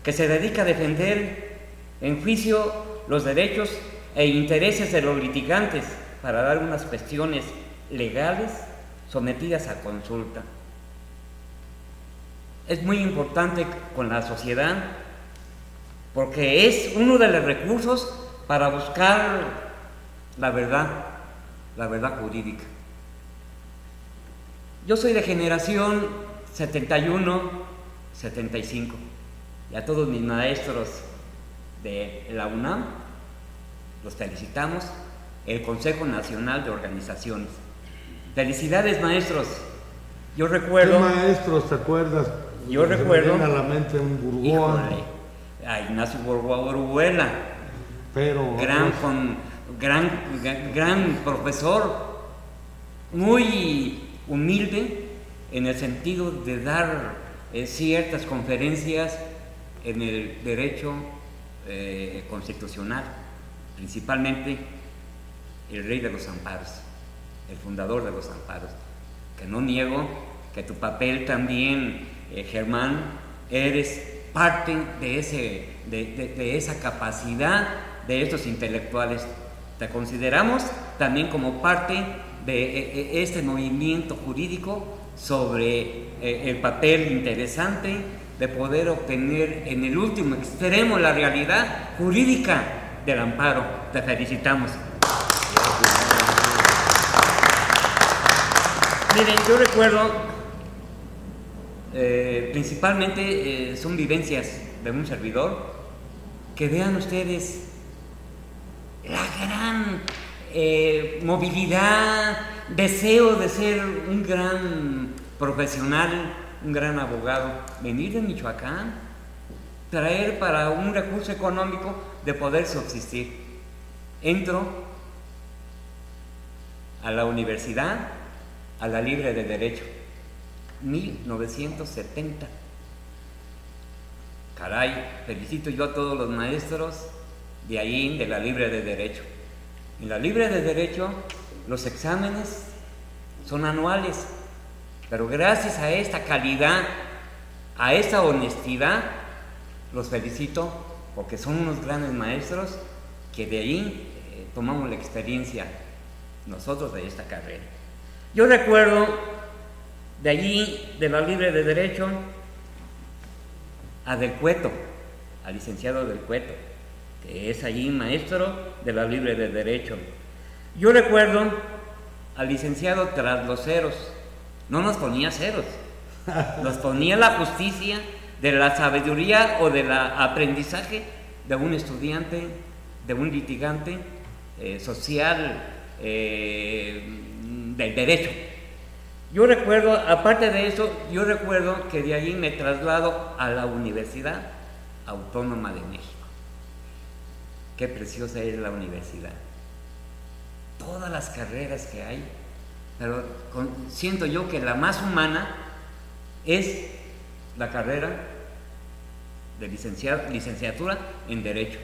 que se dedica a defender en juicio los derechos e intereses de los litigantes para dar unas cuestiones legales sometidas a consulta. Es muy importante con la sociedad porque es uno de los recursos para buscar la verdad jurídica. Yo soy de generación 71, 75, y a todos mis maestros de la UNAM los felicitamos, el Consejo Nacional de Organizaciones. Felicidades, maestros. Yo recuerdo... ¿Qué maestros te acuerdas? Yo recuerdo... Me viene a la mente un Burgoa. Híjole, a Ignacio Burgoa Oruela, pero gran profesor, muy humilde en el sentido de dar ciertas conferencias en el derecho constitucional, principalmente el rey de los amparos, el fundador de los amparos, que no niego que tu papel también, Germán, eres parte de esa capacidad de estos intelectuales. Te consideramos también como parte de este movimiento jurídico sobre el papel interesante de poder obtener en el último extremo la realidad jurídica del amparo. Te felicitamos. Miren, yo recuerdo, principalmente son vivencias de un servidor. que vean ustedes la gran movilidad, deseo de ser un gran profesional, un gran abogado, venir de Michoacán, traer para un recurso económico de poder subsistir. Entro a la universidad, a la Libre de Derecho, 1970. Caray, felicito yo a todos los maestros de ahí, de la Libre de Derecho. En la Libre de Derecho, los exámenes son anuales, pero gracias a esta calidad, a esta honestidad, los felicito porque son unos grandes maestros que de ahí tomamos la experiencia nosotros de esta carrera. Yo recuerdo de allí, de la Libre de Derecho, a Del Cueto, al licenciado Del Cueto, que es allí maestro de la Libre de Derecho. Yo recuerdo al licenciado Tras los Ceros, no nos ponía ceros, nos ponía la justicia de la sabiduría o del aprendizaje de un estudiante, de un litigante social del derecho. Yo recuerdo, aparte de eso, yo recuerdo que de allí me traslado a la Universidad Autónoma de México. Qué preciosa es la universidad. Todas las carreras que hay, pero siento yo que la más humana es la carrera de licenciatura en Derecho.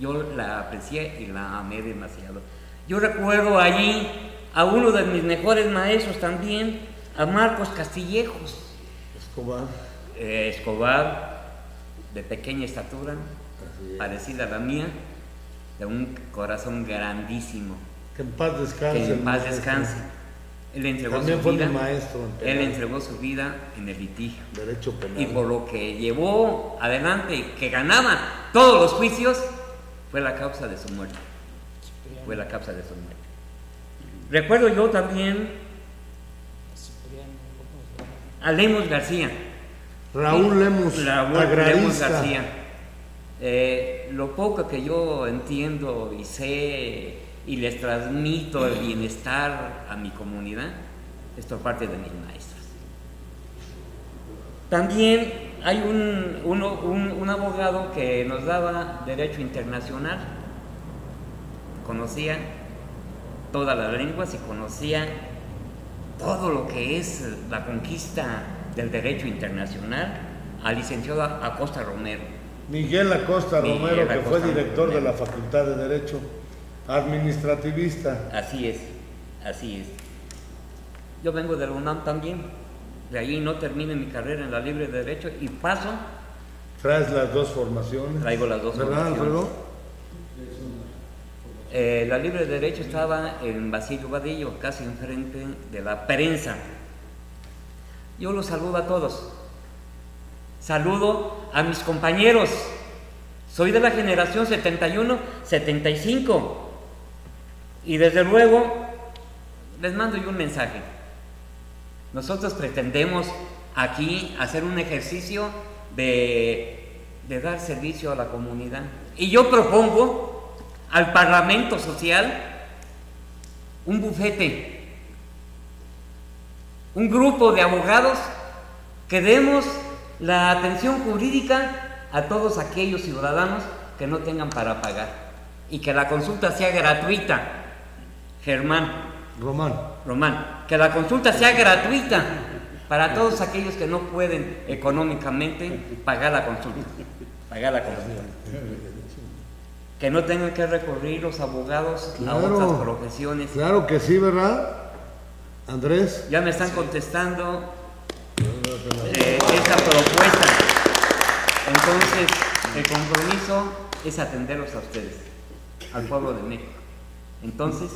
Yo la aprecié y la amé demasiado. Yo recuerdo allí a uno de mis mejores maestros también, a Marcos Castillejos. Escobar, de pequeña estatura, parecida a la mía, de un corazón grandísimo. Que en paz descanse. Que en paz descanse. Él entregó también su fue vida, mi maestro en penal. él entregó su vida en el litigio. Derecho penal. Y por lo que llevó adelante, que ganaba todos los juicios, fue la causa de su muerte. Fue la causa de su muerte. Recuerdo yo también a Lemus García. Raúl Lemus, Lemus García. Lo poco que yo entiendo y sé y les transmito el bienestar a mi comunidad es por parte de mis maestros. También hay un abogado que nos daba derecho internacional, conocía todas las lenguas y conocía todo lo que es la conquista del derecho internacional, al licenciado Acosta Romero. Miguel Acosta Romero, que fue director de la Facultad de Derecho, administrativista. Así es, así es. Yo vengo de la UNAM también, de ahí no terminé mi carrera en la Libre de Derecho y paso. ¿Traes las dos formaciones? Traigo las dos formaciones. Alfredo? La Libre de Derecho estaba en Basilio Vadillo, casi enfrente de la prensa. Yo los saludo a todos. Saludo a mis compañeros. Soy de la generación 71-75. Y desde luego, les mando yo un mensaje. Nosotros pretendemos aquí hacer un ejercicio de dar servicio a la comunidad. Y yo propongo al Parlamento Social un bufete, un grupo de abogados que demos la atención jurídica a todos aquellos ciudadanos que no tengan para pagar y que la consulta sea gratuita. Román, que la consulta sea gratuita para todos aquellos que no pueden económicamente pagar la consulta. Que no tengan que recurrir los abogados a otras profesiones. Claro que sí, ¿verdad, Andrés? Ya me están contestando esa propuesta. Entonces, el compromiso es atenderlos a ustedes, al pueblo de México. Entonces,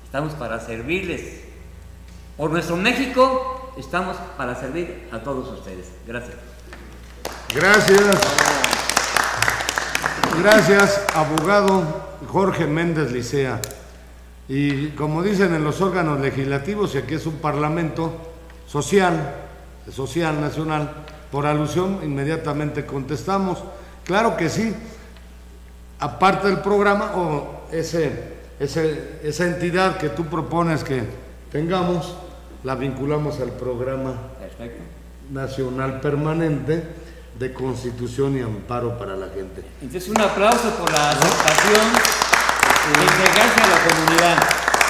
estamos para servirles. Por nuestro México, estamos para servir a todos ustedes. Gracias. Gracias, abogado Jorge Méndez Licea. Y como dicen en los órganos legislativos, y aquí es un parlamento social nacional, por alusión inmediatamente contestamos. Claro que sí. aparte del programa, o esa entidad que tú propones que tengamos, la vinculamos al programa nacional permanente de Constitución y Amparo para la Gente. Entonces, un aplauso por la aceptación de entregarse a la comunidad.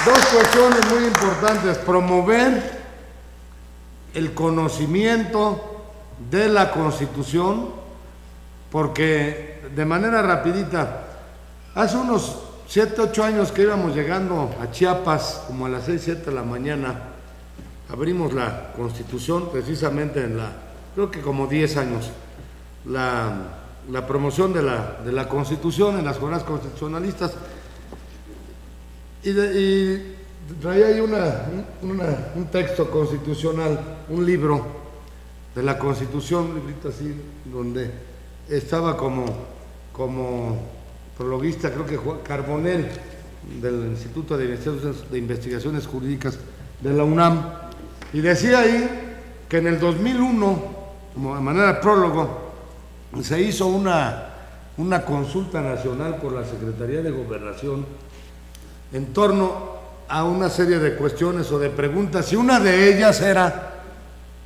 Dos cuestiones muy importantes: promover el conocimiento de la Constitución, porque de manera rapidita, hace unos 7, 8 años que íbamos llegando a Chiapas, como a las 6, 7 de la mañana, abrimos la Constitución, precisamente creo que como 10 años, la promoción de la Constitución en las jornadas constitucionalistas, y traía ahí un texto constitucional, un libro de la Constitución, un librito así, donde estaba como prologuista, creo que Juan Carbonell, del Instituto de Investigaciones Jurídicas de la UNAM, y decía ahí que en el 2001, como de manera de prólogo, se hizo una consulta nacional por la Secretaría de Gobernación en torno a una serie de cuestiones o de preguntas, y una de ellas era: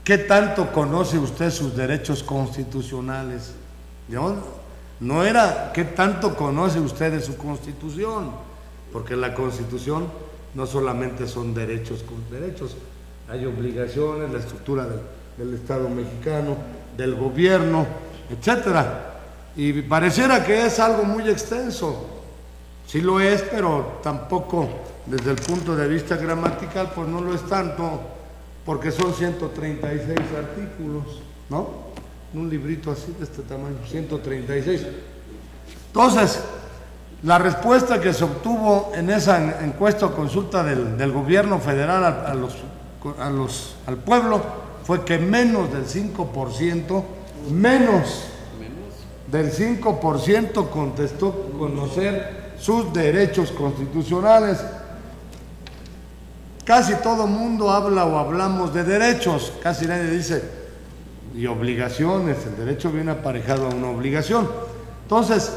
¿qué tanto conoce usted sus derechos constitucionales? No era ¿qué tanto conoce usted de su Constitución? Porque la Constitución no solamente son derechos con derechos, hay obligaciones, la estructura del Estado mexicano, del gobierno, etcétera. Y pareciera que es algo muy extenso. Sí lo es, pero tampoco desde el punto de vista gramatical, pues no lo es tanto, porque son 136 artículos, ¿no? Un librito así de este tamaño, 136. Entonces, la respuesta que se obtuvo en esa encuesta o consulta del gobierno federal al pueblo fue que menos del 5%, contestó conocer sus derechos constitucionales. Casi todo mundo habla o hablamos de derechos, casi nadie dice y obligaciones. El derecho viene aparejado a una obligación. Entonces,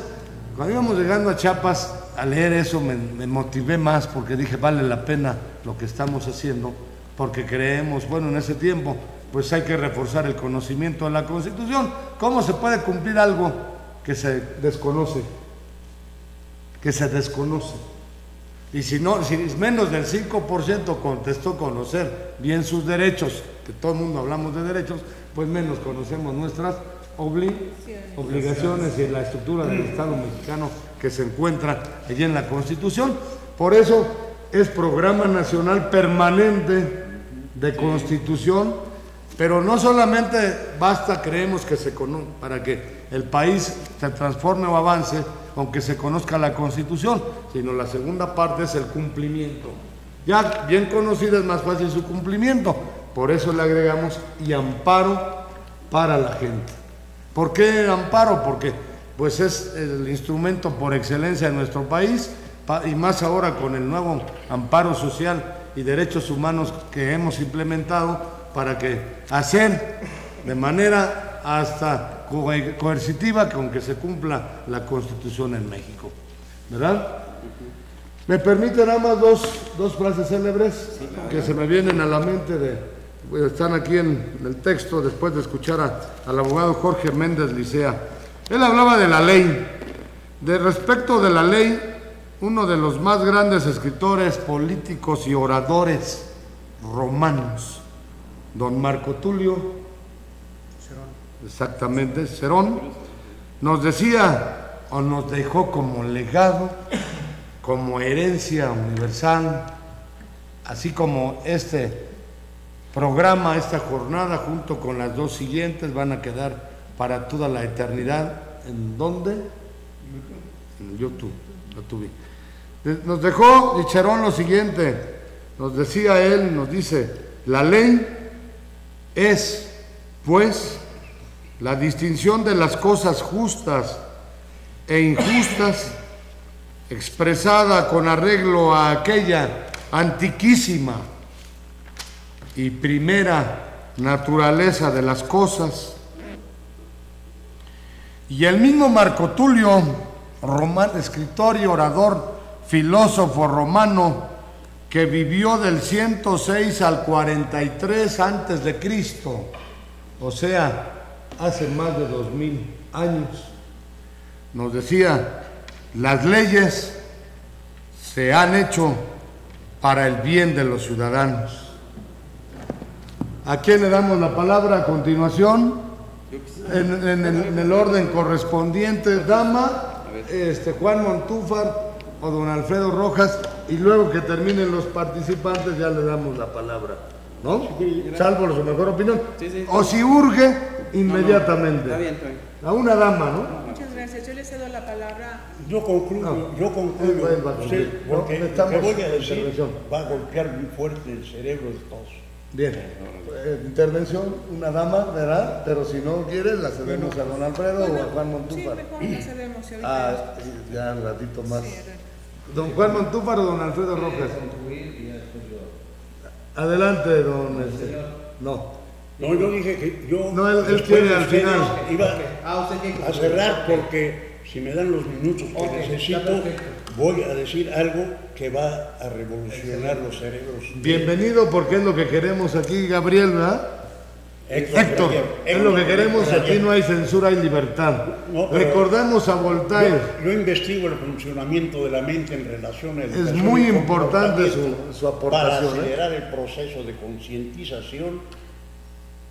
cuando íbamos llegando a Chiapas, a leer eso me motivé más, porque dije, vale la pena lo que estamos haciendo, porque creemos, bueno, en ese tiempo, pues hay que reforzar el conocimiento de la Constitución. ¿Cómo se puede cumplir algo que se desconoce? Y si menos del 5% contestó conocer bien sus derechos, que todo el mundo hablamos de derechos, pues menos conocemos nuestras obligaciones y la estructura del Estado mexicano que se encuentra allí en la Constitución. Por eso es Programa Nacional Permanente de Constitución, pero no solamente basta, creemos, que para que el país se transforme o avance, aunque se conozca la Constitución, sino la segunda parte es el cumplimiento. Ya bien conocida, es más fácil su cumplimiento, por eso le agregamos y amparo para la gente. ¿Por qué amparo? Porque pues es el instrumento por excelencia en nuestro país, y más ahora con el nuevo amparo social y derechos humanos que hemos implementado, para que hacer de manera hasta coercitiva con que se cumpla la Constitución en México, ¿verdad? ¿Me permite nada más dos frases célebres que se me vienen a la mente? Están aquí en el texto, después de escuchar al abogado Jorge Méndez Licea. Él hablaba de la ley. Respecto de la ley, uno de los más grandes escritores políticos y oradores romanos, don Marco Tulio Cerón, nos decía, o nos dejó como legado, como herencia universal, así como este programa, esta jornada, junto con las dos siguientes, van a quedar para toda la eternidad. ¿En dónde? En YouTube. Nos dejó Cerón lo siguiente, nos decía él, nos dice: la ley es, pues, la distinción de las cosas justas e injustas, expresada con arreglo a aquella antiquísima y primera naturaleza de las cosas. Y el mismo Marco Tulio escritor y orador, filósofo romano, que vivió del 106 al 43 antes de Cristo, o sea, hace más de 2000 años. Nos decía, las leyes se han hecho para el bien de los ciudadanos. ¿A quién le damos la palabra a continuación? En el orden correspondiente, dama, Juan Montúfar o don Alfredo Rojas, y luego que terminen los participantes ya le damos la palabra, ¿no? Salvo su mejor opinión. Sí. O si urge, inmediatamente. Está bien. A una dama, ¿no? Muchas gracias. Yo le cedo la palabra. Yo concluyo, usted, porque lo que voy a decir va a golpear muy fuerte el cerebro de todos. Bien, intervención, una dama, ¿verdad? Pero si no quiere, la cedemos a don Alfredo o a Juan Montúfar. Sí, mejor la cedemos. Ahorita Ya un ratito más. Don Juan Montúfar o don Alfredo Rojas. Adelante, don No, yo dije que yo... No, él quiere al final. Iba a cerrar porque si me dan los minutos que necesito, voy a decir algo que va a revolucionar los cerebros. Bienvenido, porque es lo que queremos aquí, Gabriel, ¿verdad? Héctor, es lo que queremos, aquí no hay censura, hay libertad. Recordemos a Voltaire. Yo investigo el funcionamiento de la mente en relación a es muy importante su aportación. Para acelerar el proceso de concientización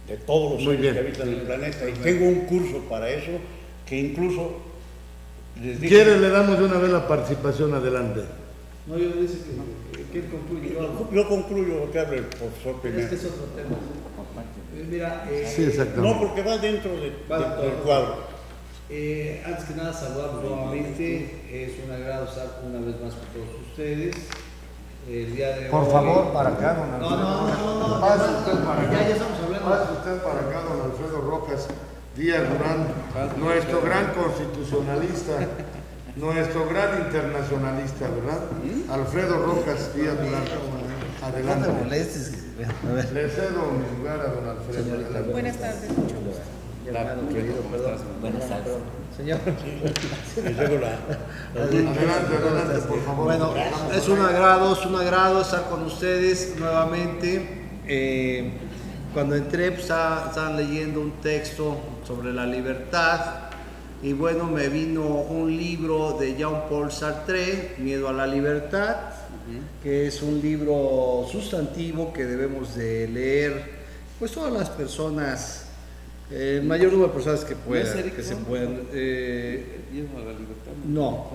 de todos los seres que habitan el planeta. Y tengo un curso para eso que incluso les dije... ¿Quiere le damos de una vez la participación? Adelante. No, yo dice que concluye. Yo concluyo que hable el profesor primero. Este es otro tema. Mira, sí, exactamente. No, porque va dentro del cuadro. Antes que nada, saludar nuevamente. Es un agrado estar una vez más con todos ustedes. El día de Por hoy... favor, para acá, don Alfredo. No. Pase usted para acá. Ya estamos hablando. Pase usted para acá, don Alfredo Rojas Díaz Durán, nuestro gran constitucionalista, nuestro gran internacionalista, ¿verdad? Alfredo Rojas Díaz Durán. Adelante. No te molestes. Le cedo mi lugar a don Alfredo. buenas tardes, mucho gusto. Buenas tardes. Señor. Adelante, por favor. Bueno, es un agrado estar con ustedes nuevamente. Cuando entré, pues, estaban leyendo un texto sobre la libertad. Y bueno, me vino un libro de Jean-Paul Sartre, Miedo a la libertad, que es un libro sustantivo que debemos de leer, pues todas las personas, el mayor número de personas que puedan, que se puedan. ¿Miedo a la libertad? No.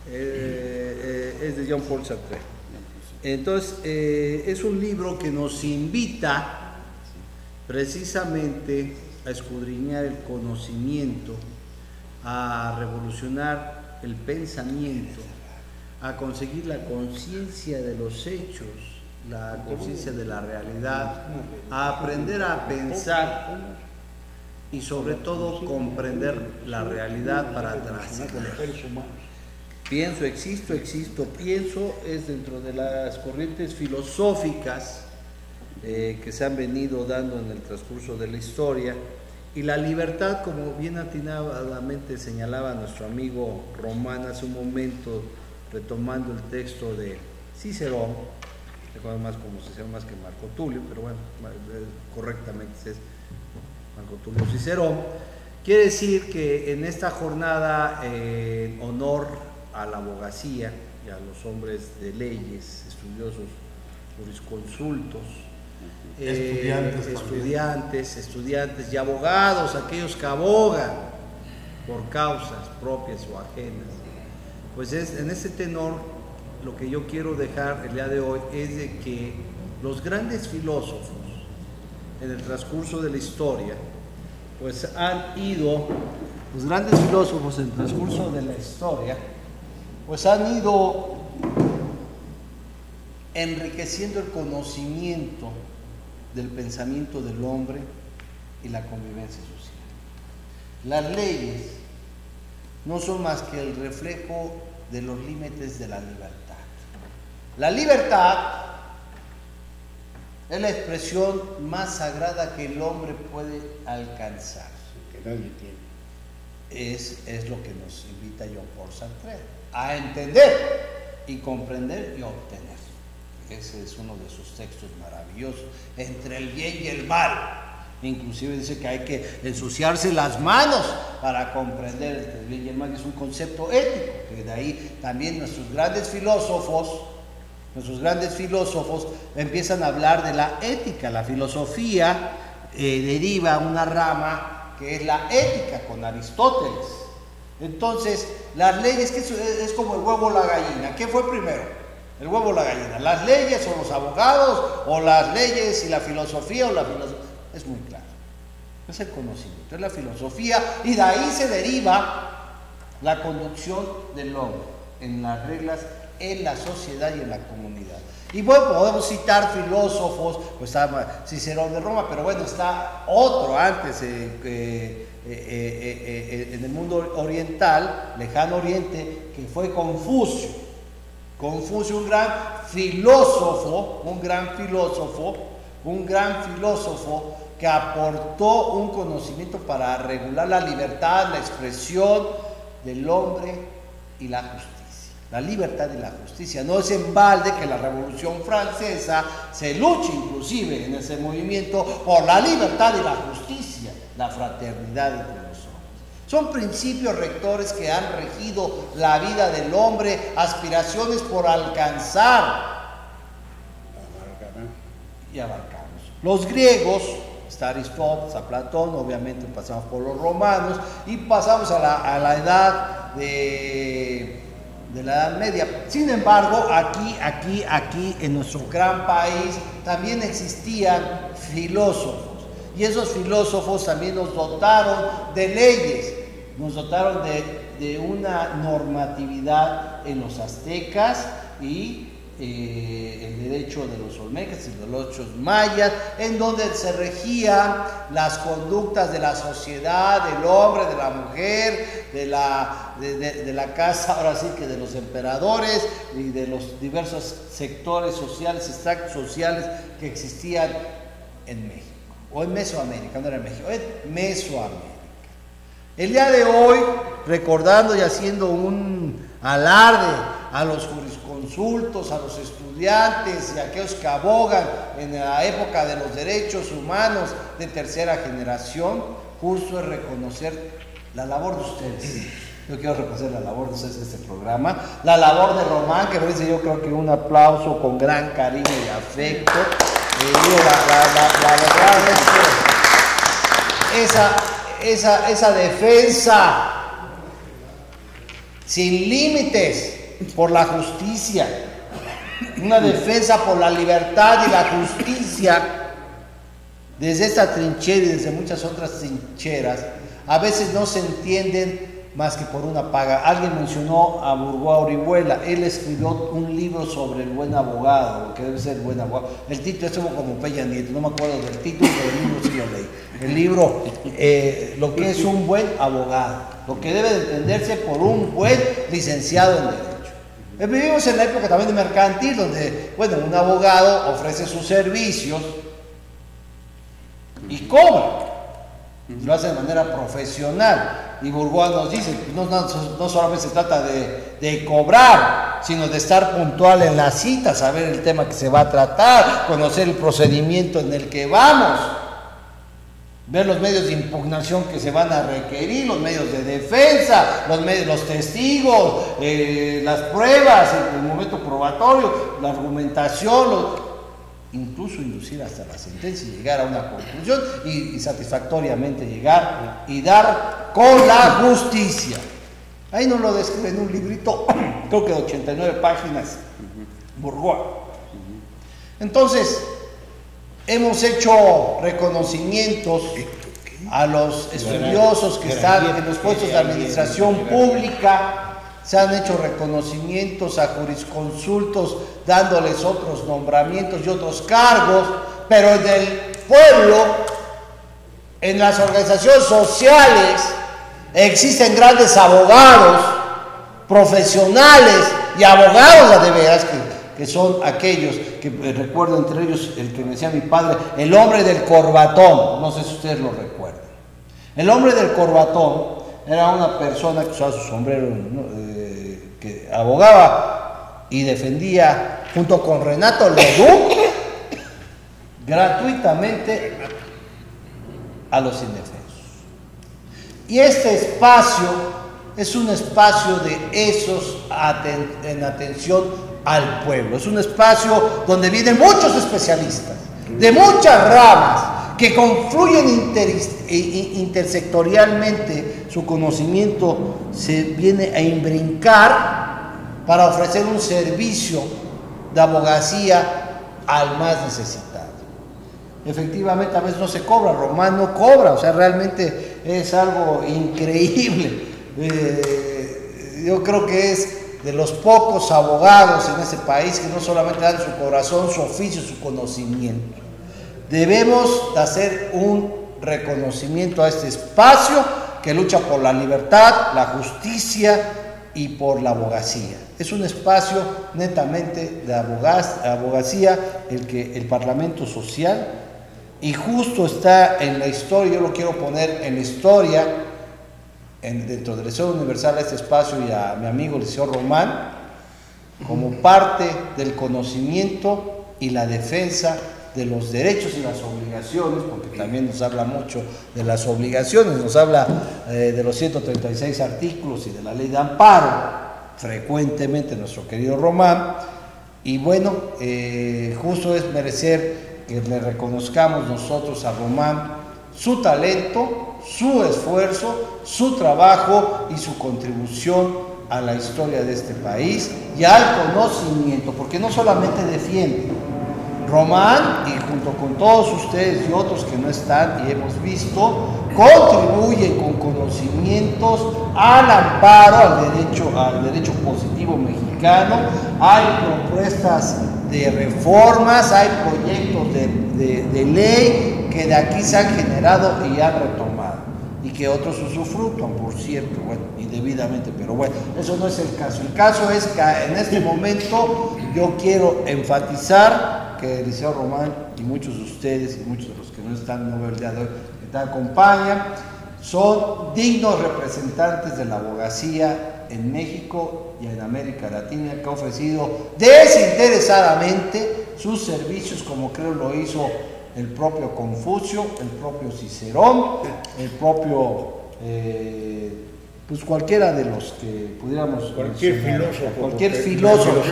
Es de Jean-Paul Sartre. Entonces, es un libro que nos invita precisamente a escudriñar el conocimiento, a revolucionar el pensamiento, a conseguir la conciencia de los hechos, la conciencia de la realidad, a aprender a pensar y sobre todo comprender la realidad para trascender. Pienso, existo, pienso es dentro de las corrientes filosóficas que se han venido dando en el transcurso de la historia, y la libertad, como bien atinadamente señalaba nuestro amigo Román hace un momento, retomando el texto de Cicerón, recuerdo más como Cicerón más que Marco Tulio, pero bueno, correctamente es Marco Tulio Cicerón, quiere decir que en esta jornada en honor a la abogacía y a los hombres de leyes, estudiosos, jurisconsultos, estudiantes y abogados, aquellos que abogan por causas propias o ajenas, pues en ese tenor lo que yo quiero dejar el día de hoy es de que los grandes filósofos en el transcurso de la historia, pues los grandes filósofos en el transcurso de la historia, pues han ido enriqueciendo el conocimiento del pensamiento del hombre y la convivencia social. Las leyes no son más que el reflejo de los límites de la libertad. La libertad es la expresión más sagrada que el hombre puede alcanzar. Que nadie tiene. es lo que nos invita Jean-Paul Sartre, a entender y comprender y obtener. Ese es uno de sus textos maravillosos, entre el bien y el mal. Inclusive dice que hay que ensuciarse las manos para comprender el bien y el mal, que es un concepto ético, que de ahí también nuestros grandes filósofos empiezan a hablar de la ética. La filosofía deriva una rama que es la ética con Aristóteles. Entonces, las leyes, que es como el huevo o la gallina. ¿Qué fue primero? El huevo o la gallina. ¿Las leyes o los abogados? ¿O las leyes y la filosofía o la filosofía? Es muy claro. Es el conocimiento, es la filosofía, y de ahí se deriva la conducción del hombre en las reglas, en la sociedad y en la comunidad. Y bueno, podemos citar filósofos, pues está Cicerón de Roma, pero bueno, está otro antes en el mundo oriental, lejano oriente, que fue Confucio. Confucio, un gran filósofo que aportó un conocimiento para regular la libertad, la expresión del hombre y la justicia. La libertad y la justicia. No es en balde que la Revolución Francesa se luche inclusive en ese movimiento por la libertad y la justicia, la fraternidad entre los hombres. Son principios rectores que han regido la vida del hombre, aspiraciones por alcanzar y abarcarnos. Los griegos, está Aristóteles, a Platón, obviamente pasamos por los romanos y pasamos a la edad de la Edad Media. Sin embargo, aquí en nuestro gran país también existían filósofos, y esos filósofos también nos dotaron de leyes, nos dotaron de una normatividad en los aztecas y el derecho de los olmecas y de los mayas, en donde se regían las conductas de la sociedad, del hombre, de la mujer, de la casa, ahora sí que de los emperadores y de los diversos sectores sociales, extractos sociales que existían en México, o en Mesoamérica, no era en México, en Mesoamérica. El día de hoy, recordando y haciendo un alarde a los jurisconsultos, a los estudiantes y a aquellos que abogan en la época de los derechos humanos de tercera generación, justo es reconocer la labor de ustedes. Yo quiero reconocer la labor de ustedes en este programa, la labor de Román, que merece yo creo que un aplauso con gran cariño y afecto. La verdad es que esa defensa sin límites por la justicia, una defensa por la libertad y la justicia, desde esta trinchera y desde muchas otras trincheras, a veces no se entienden más que por una paga. Alguien mencionó a Bourgois Orihuela. Él escribió un libro sobre el buen abogado, lo que debe ser el buen abogado. El título estuvo como Peña Nieto, no me acuerdo del título, pero el libro sí lo leí. El libro, lo que es un buen abogado, lo que debe de entenderse por un buen licenciado en Derecho. Vivimos en la época también de mercantil, donde, bueno, un abogado ofrece sus servicios y cobra. Lo hace de manera profesional. Y Bourgois nos dice, no solamente se trata de cobrar, sino de estar puntual en la cita, saber el tema que se va a tratar, conocer el procedimiento en el que vamos, ver los medios de impugnación que se van a requerir, los medios de defensa, los testigos, las pruebas, el momento probatorio, la argumentación, incluso inducir hasta la sentencia y llegar a una conclusión y satisfactoriamente llegar y dar con la justicia. Ahí nos lo describe en un librito, creo que de 89 páginas, Bourgois. Entonces, hemos hecho reconocimientos a los estudiosos que están en los puestos de administración pública. Se han hecho reconocimientos a jurisconsultos, dándoles otros nombramientos y otros cargos, pero en el pueblo, en las organizaciones sociales, existen grandes abogados, profesionales y abogados de veras, que son aquellos que recuerdo entre ellos el que me decía mi padre, el hombre del corbatón. No sé si ustedes lo recuerdan. El hombre del corbatón era una persona que usaba su sombrero, ¿no? Que abogaba y defendía junto con Renato Leduc gratuitamente a los indefensos. Y este espacio es un espacio de esos en atención al pueblo. Es un espacio donde vienen muchos especialistas de muchas ramas que confluyen intersectorialmente. Su conocimiento se viene a imbrincar para ofrecer un servicio de abogacía al más necesitado. Efectivamente, a veces no se cobra, Román no cobra, o sea, realmente es algo increíble. Yo creo que es de los pocos abogados en este país que no solamente dan su corazón, su oficio, su conocimiento. Debemos de hacer un reconocimiento a este espacio que lucha por la libertad, la justicia y por la abogacía. Es un espacio netamente de abogacía el Parlamento Social, y justo está en la historia. Yo lo quiero poner en la historia, dentro del Liceo Universal, a este espacio y a mi amigo Liceo Román, como parte del conocimiento y la defensa de los derechos y las obligaciones, porque también nos habla mucho de las obligaciones, nos habla de los 136 artículos y de la ley de amparo, frecuentemente nuestro querido Román. Y bueno, justo es merecer que le reconozcamos nosotros a Román su talento, su esfuerzo, su trabajo y su contribución a la historia de este país y al conocimiento, porque no solamente defiende. Román, y junto con todos ustedes y otros que no están y hemos visto, contribuye con conocimientos al amparo, al derecho positivo mexicano. Hay propuestas de reformas, hay proyectos de ley que de aquí se han generado y han retomado, y que otros usufructúan, por cierto, bueno, indebidamente, pero bueno, eso no es el caso. El caso es que en este momento yo quiero enfatizar que el Liceo Román y muchos de ustedes y muchos de los que no están el día de hoy, que te acompañan, son dignos representantes de la abogacía en México y en América Latina, que ha ofrecido desinteresadamente sus servicios, como creo lo hizo el propio Confucio, el propio Cicerón, el propio, pues cualquiera de los que pudiéramos... Cualquier filósofo.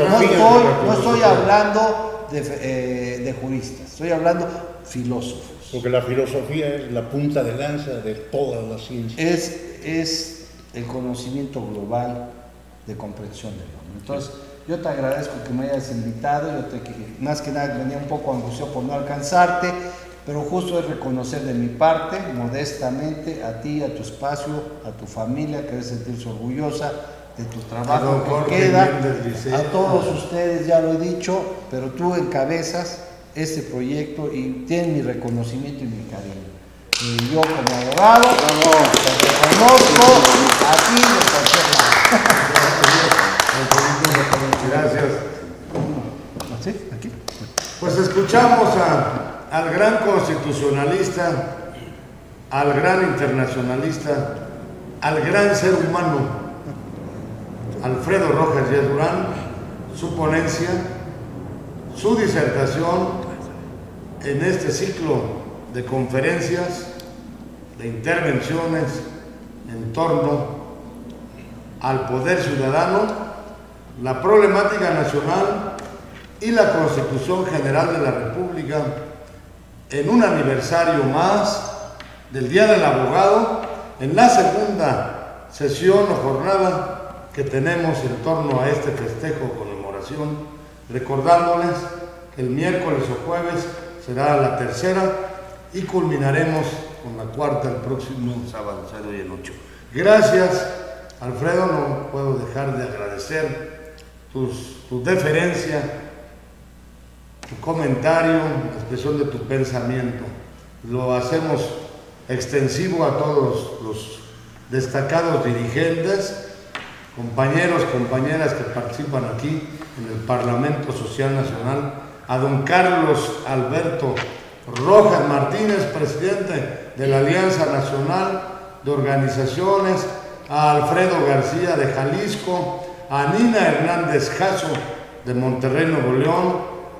No estoy hablando de juristas, estoy hablando filósofos. Porque la filosofía es la punta de lanza de todas las ciencias. Es el conocimiento global de comprensión del hombre. Entonces, yo te agradezco que me hayas invitado. Más que nada venía un poco angustiado por no alcanzarte, pero justo es reconocer de mi parte, modestamente, a ti, a tu espacio, a tu familia, que debes sentirse orgullosa de tu trabajo que queda, a todos ustedes, ya lo he dicho, pero tú encabezas este proyecto y tienes mi reconocimiento y mi cariño. Y yo como abogado, te reconozco aquí de cualquier lado. Gracias. ¿Sí? ¿Aquí? Pues escuchamos al gran constitucionalista, al gran internacionalista, al gran ser humano, Alfredo Rojas Díaz Durán, su ponencia, su disertación en este ciclo de conferencias, de intervenciones en torno al poder ciudadano, la problemática nacional y la Constitución General de la República, en un aniversario más del Día del Abogado, en la segunda sesión o jornada que tenemos en torno a este festejo o conmemoración, recordándoles que el miércoles o jueves será la tercera y culminaremos con la cuarta el próximo sábado, 6 y el 8. Gracias, Alfredo, no puedo dejar de agradecer tu deferencia, tu comentario, la expresión de tu pensamiento. Lo hacemos extensivo a todos los destacados dirigentes, compañeros, compañeras que participan aquí en el Parlamento Social Nacional, a don Carlos Alberto Rojas Martínez, presidente de la Alianza Nacional de Organizaciones a Alfredo García de Jalisco, a Nina Hernández Jasso de Monterrey, Nuevo León,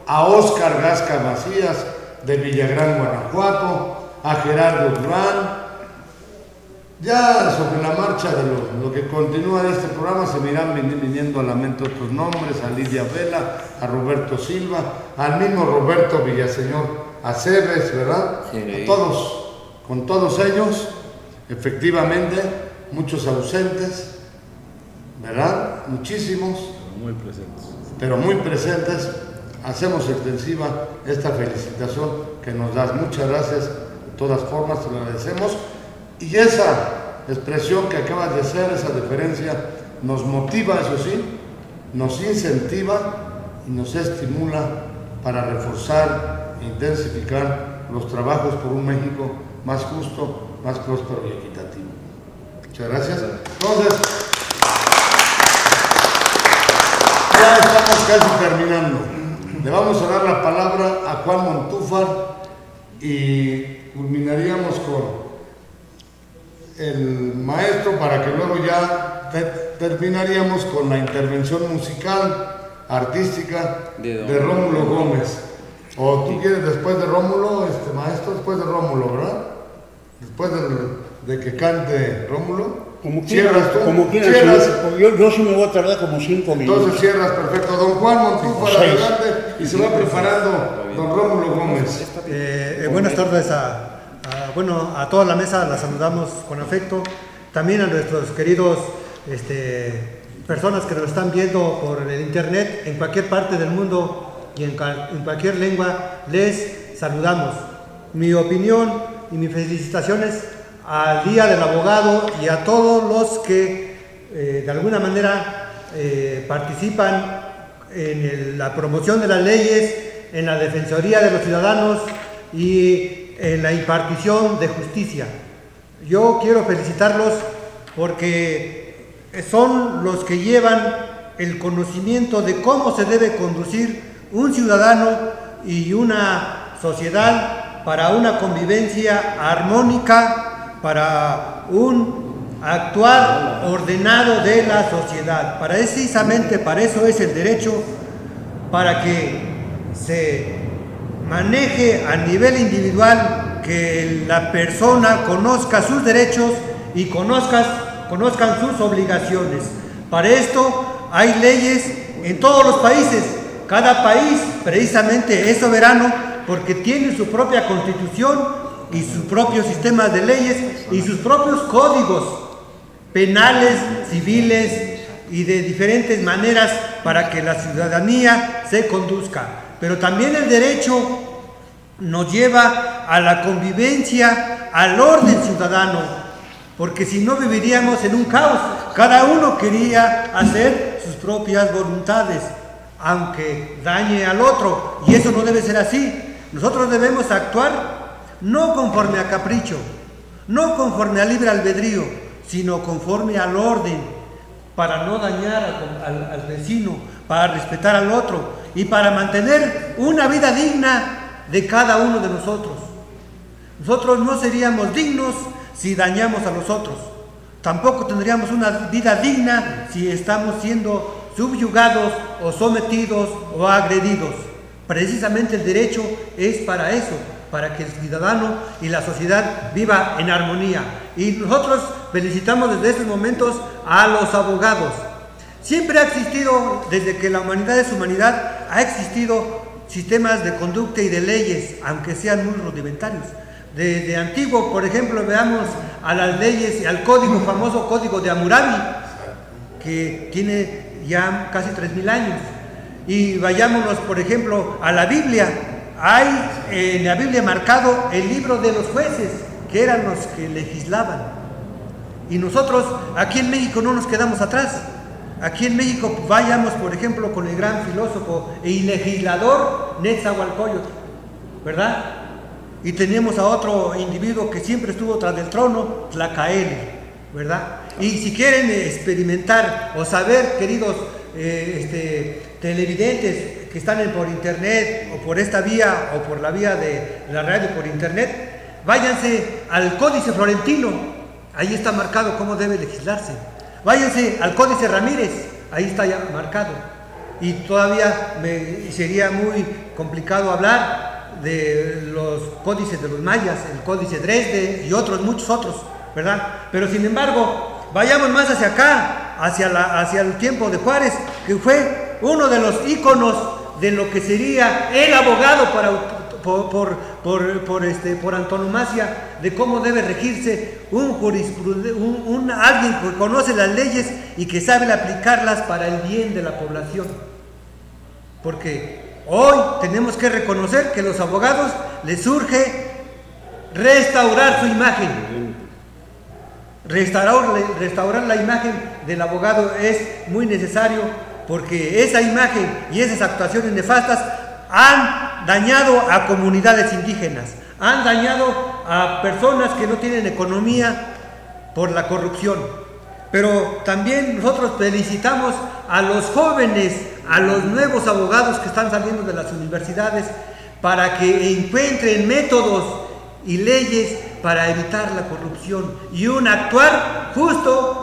a Óscar Gasca Macías de Villagrán, Guanajuato, a Gerardo Durán. Ya sobre la marcha de lo que continúa de este programa se me irán viniendo a la mente otros nombres, a Lidia Vela, a Roberto Silva, al mismo Roberto Villaseñor Aceves, ¿verdad? Sí. A todos, con todos ellos, efectivamente, muchos ausentes, ¿verdad? Muchísimos. Pero muy presentes. Hacemos extensiva esta felicitación que nos das. Muchas gracias, de todas formas, te lo agradecemos. Y esa expresión que acabas de hacer, esa deferencia, nos motiva, eso sí, nos incentiva y nos estimula para reforzar e intensificar los trabajos por un México más justo, más próspero y equitativo. Muchas gracias. Entonces, ya estamos casi terminando. Le vamos a dar la palabra a Juan Montúfar y culminaríamos con el maestro para que luego ya terminaríamos con la intervención musical, artística de Rómulo Gómez. O tú quieres después de Rómulo, maestro, después de Rómulo, ¿verdad? Después de que cante Rómulo. Como quieras tú. Como quieras. Yo sí me voy a tardar como 5 minutos. Entonces cierras, perfecto. Don Juan Montúfar, adelante, y se va preparando don Rómulo Gómez. Buenas tardes a toda la mesa, la saludamos con afecto. También a nuestros queridos personas que nos están viendo por el internet en cualquier parte del mundo y en cualquier lengua, les saludamos. Mi opinión y mis felicitaciones al Día del Abogado y a todos los que de alguna manera participan en la promoción de las leyes, en la defensoría de los ciudadanos y en la impartición de justicia. Yo quiero felicitarlos porque son los que llevan el conocimiento de cómo se debe conducir un ciudadano y una sociedad para una convivencia armónica, para un actuar ordenado de la sociedad. Precisamente para eso es el derecho, para que se maneje a nivel individual, que la persona conozca sus derechos y conozcan sus obligaciones. Para esto hay leyes en todos los países. Cada país precisamente es soberano porque tiene su propia constitución y su propio sistema de leyes y sus propios códigos penales, civiles y de diferentes maneras para que la ciudadanía se conduzca. Pero también el derecho nos lleva a la convivencia, al orden ciudadano, porque si no viviríamos en un caos. Cada uno quería hacer sus propias voluntades, aunque dañe al otro, y eso no debe ser así. Nosotros debemos actuar no conforme a capricho, no conforme al libre albedrío, sino conforme al orden, para no dañar al vecino, para respetar al otro y para mantener una vida digna de cada uno de nosotros. Nosotros no seríamos dignos si dañamos a los otros. Tampoco tendríamos una vida digna si estamos siendo subyugados o sometidos o agredidos. Precisamente el derecho es para eso, para que el ciudadano y la sociedad viva en armonía. Y nosotros felicitamos desde estos momentos a los abogados. Siempre ha existido, desde que la humanidad es humanidad, ha existido sistemas de conducta y de leyes, aunque sean muy rudimentarios. Desde antiguo, por ejemplo, veamos a las leyes y al código, famoso código de Hammurabi, que tiene ya casi 3000 años. Y vayámonos, por ejemplo, a la Biblia. Hay en la Biblia marcado el libro de los jueces, que eran los que legislaban. Y nosotros aquí en México no nos quedamos atrás. Aquí en México vayamos, por ejemplo, con el gran filósofo y legislador Netzahualcóyotl, ¿verdad? Y tenemos a otro individuo que siempre estuvo tras del trono, Tlacaeli, ¿verdad? Y si quieren experimentar o saber, queridos televidentes que están por internet o por esta vía o por la vía de la radio por internet, váyanse al Códice Florentino. Ahí está marcado cómo debe legislarse. Váyanse al Códice Ramírez, ahí está ya marcado. Y todavía sería muy complicado hablar de los códices de los mayas, el Códice Dresde y muchos otros, ¿verdad? Pero sin embargo, vayamos más hacia acá, hacia el tiempo de Juárez, que fue uno de los íconos de lo que sería el abogado por antonomasia, de cómo debe regirse alguien que conoce las leyes y que sabe aplicarlas para el bien de la población. Porque hoy tenemos que reconocer que a los abogados les surge restaurar su imagen. Restaurar la imagen del abogado es muy necesario, porque esa imagen y esas actuaciones nefastas han dañado a comunidades indígenas, han dañado a personas que no tienen economía por la corrupción. Pero también nosotros felicitamos a los jóvenes, a los nuevos abogados que están saliendo de las universidades, para que encuentren métodos y leyes para evitar la corrupción y un actuar justo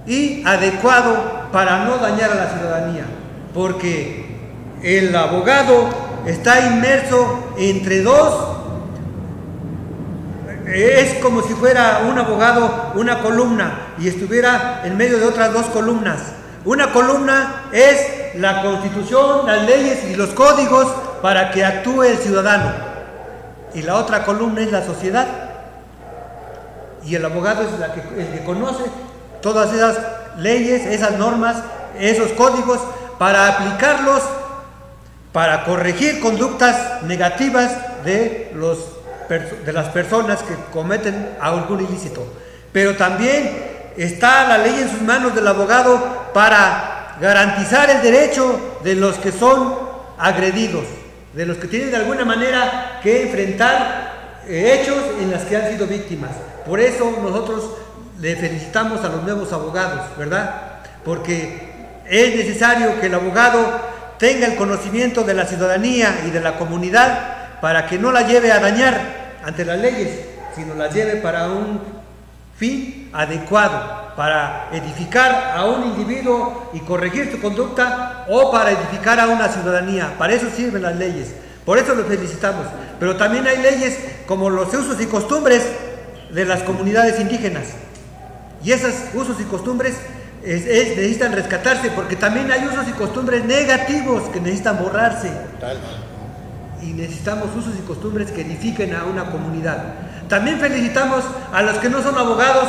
y adecuado para no dañar a la ciudadanía, porque el abogado está inmerso entre dos. Es como si fuera un abogado una columna y estuviera en medio de otras dos columnas. Una columna es la Constitución, las leyes y los códigos para que actúe el ciudadano, y la otra columna es la sociedad, y el abogado es el que conoce todas esas leyes, esas normas, esos códigos, para aplicarlos, para corregir conductas negativas de las personas que cometen algún ilícito. Pero también está la ley en sus manos del abogado para garantizar el derecho de los que son agredidos, de los que tienen de alguna manera que enfrentar hechos en los que han sido víctimas. Por eso nosotros le felicitamos a los nuevos abogados, ¿verdad? Porque es necesario que el abogado tenga el conocimiento de la ciudadanía y de la comunidad para que no la lleve a dañar ante las leyes, sino la lleve para un fin adecuado, para edificar a un individuo y corregir su conducta, o para edificar a una ciudadanía. Para eso sirven las leyes, por eso los felicitamos. Pero también hay leyes como los usos y costumbres de las comunidades indígenas, y esos usos y costumbres necesitan rescatarse, porque también hay usos y costumbres negativos que necesitan borrarse. Y necesitamos usos y costumbres que edifiquen a una comunidad. También felicitamos a los que no son abogados,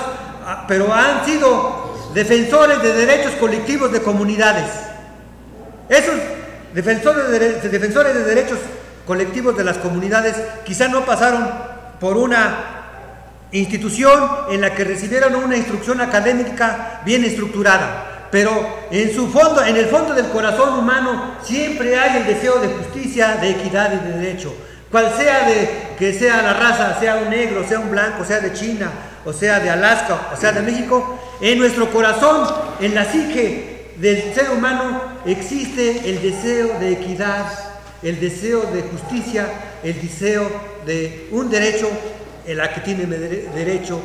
pero han sido defensores de derechos colectivos de comunidades. Esos defensores de derechos colectivos de las comunidades quizá no pasaron por una institución en la que recibieron una instrucción académica bien estructurada, pero en el fondo del corazón humano siempre hay el deseo de justicia, de equidad y de derecho, cual sea que sea la raza, sea un negro, sea un blanco, sea de China, o sea de Alaska, o sea de México. En nuestro corazón, en la psique del ser humano, existe el deseo de equidad, el deseo de justicia, el deseo de un derecho, en la que tiene derecho,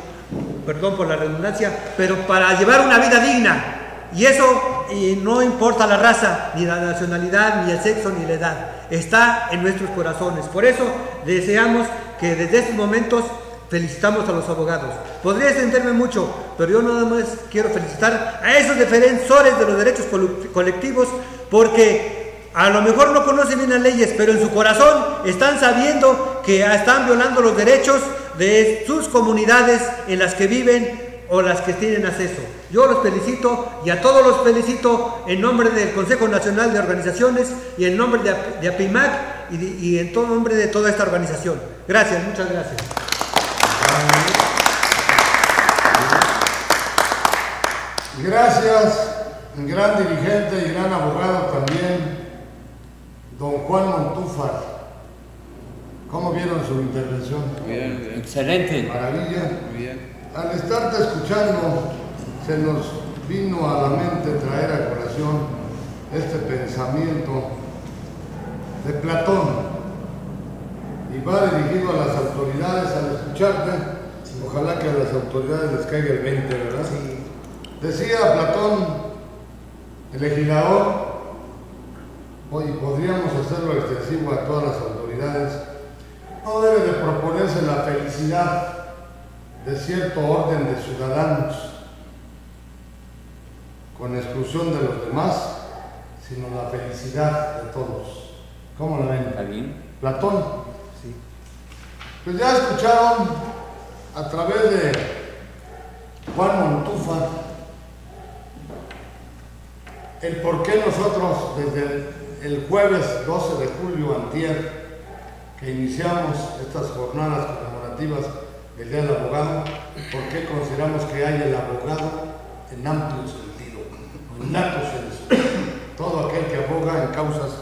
perdón por la redundancia, pero para llevar una vida digna. Y eso no importa la raza, ni la nacionalidad, ni el sexo, ni la edad. Está en nuestros corazones. Por eso deseamos que desde estos momentos felicitamos a los abogados. Podría extenderme mucho, pero yo nada más quiero felicitar a esos defensores de los derechos colectivos, porque a lo mejor no conocen bien las leyes, pero en su corazón están sabiendo que están violando los derechos de sus comunidades en las que viven o las que tienen acceso. Yo los felicito, y a todos los felicito en nombre del Consejo Nacional de Organizaciones y en nombre de APIMAC y en todo nombre de toda esta organización. Gracias, muchas gracias. Gracias, gran dirigente y gran abogado también, don Juan Montúfar. ¿Cómo vieron su intervención? Bien. Excelente. Maravilla. Bien. Al estarte escuchando, se nos vino a la mente traer a colación este pensamiento de Platón, y va dirigido a las autoridades. Al escucharte, Ojalá que a las autoridades les caiga el 20, ¿verdad? Sí. Decía Platón, el legislador, hoy podríamos hacerlo extensivo a todas las autoridades, no debe de proponerse la felicidad de cierto orden de ciudadanos, con exclusión de los demás, sino la felicidad de todos. ¿Cómo la ven? ¿Está bien? Platón. Sí. Pues ya escucharon a través de Juan Montufa el por qué nosotros desde el jueves 12 de julio antier que iniciamos estas jornadas conmemorativas del Día del Abogado, por qué consideramos que hay el abogado en amplio sentido, en lato sensu, todo aquel que aboga en causas,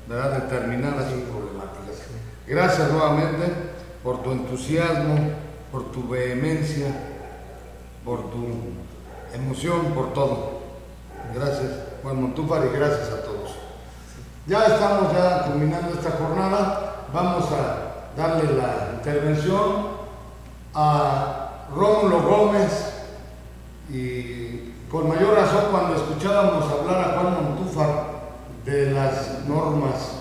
¿verdad?, determinadas y problemáticas. Gracias nuevamente por tu entusiasmo, por tu vehemencia, por tu emoción, por todo. Gracias, Juan Montúfar, y gracias a todos. Ya estamos culminando esta jornada. Vamos a darle la intervención a Rómulo Gómez, y con mayor razón cuando escuchábamos hablar a Juan Montúfar de las normas,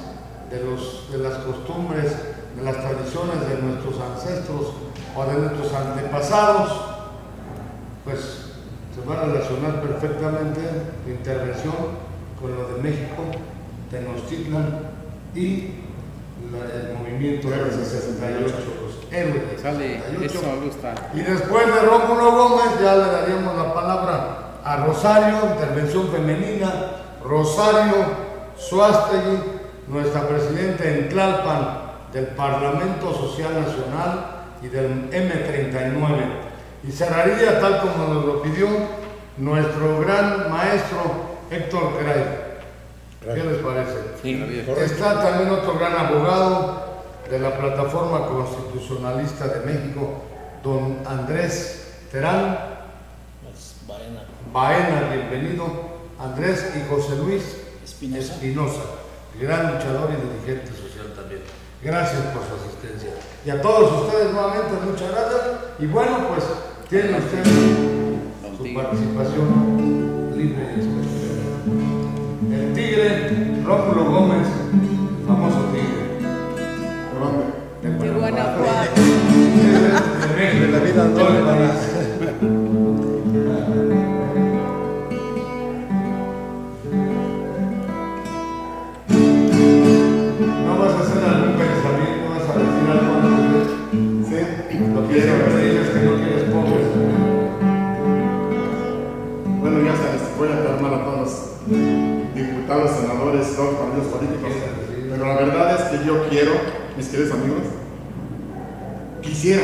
de las costumbres, de las tradiciones de nuestros ancestros o de nuestros antepasados, pues se va a relacionar perfectamente la intervención con lo de México, Tenochtitlan y el movimiento del 68, los héroes del 68. Y después de Rómulo Gómez ya le daríamos la palabra a Rosario, intervención femenina, Rosario Suástegui, nuestra presidenta en Tlalpan del Parlamento Social Nacional y del M39. Y cerraría, tal como nos lo pidió, nuestro gran maestro Héctor Cray. ¿Qué les parece? Sí. Está también otro gran abogado de la Plataforma Constitucionalista de México, don Andrés Terán Baena, bienvenido. Andrés y José Luis Espinosa, gran luchador y dirigente social también. Gracias por su asistencia. Y a todos ustedes nuevamente, muchas gracias. Y bueno, pues tienen ustedes su participación libre y especial. El tigre, Rómulo Gómez, famoso tigre. De Guanajuato. De la vida todo el país. ¿No vas a hacer algún pensamiento? ¿Vas a decir algo antes de...? Sí. Lo que dices que no quieres pobres. Bueno, ya sabes, voy a calmar a todos los diputados, senadores, todos los partidos políticos. Pero la verdad es que yo quiero, mis queridos amigos, quisiera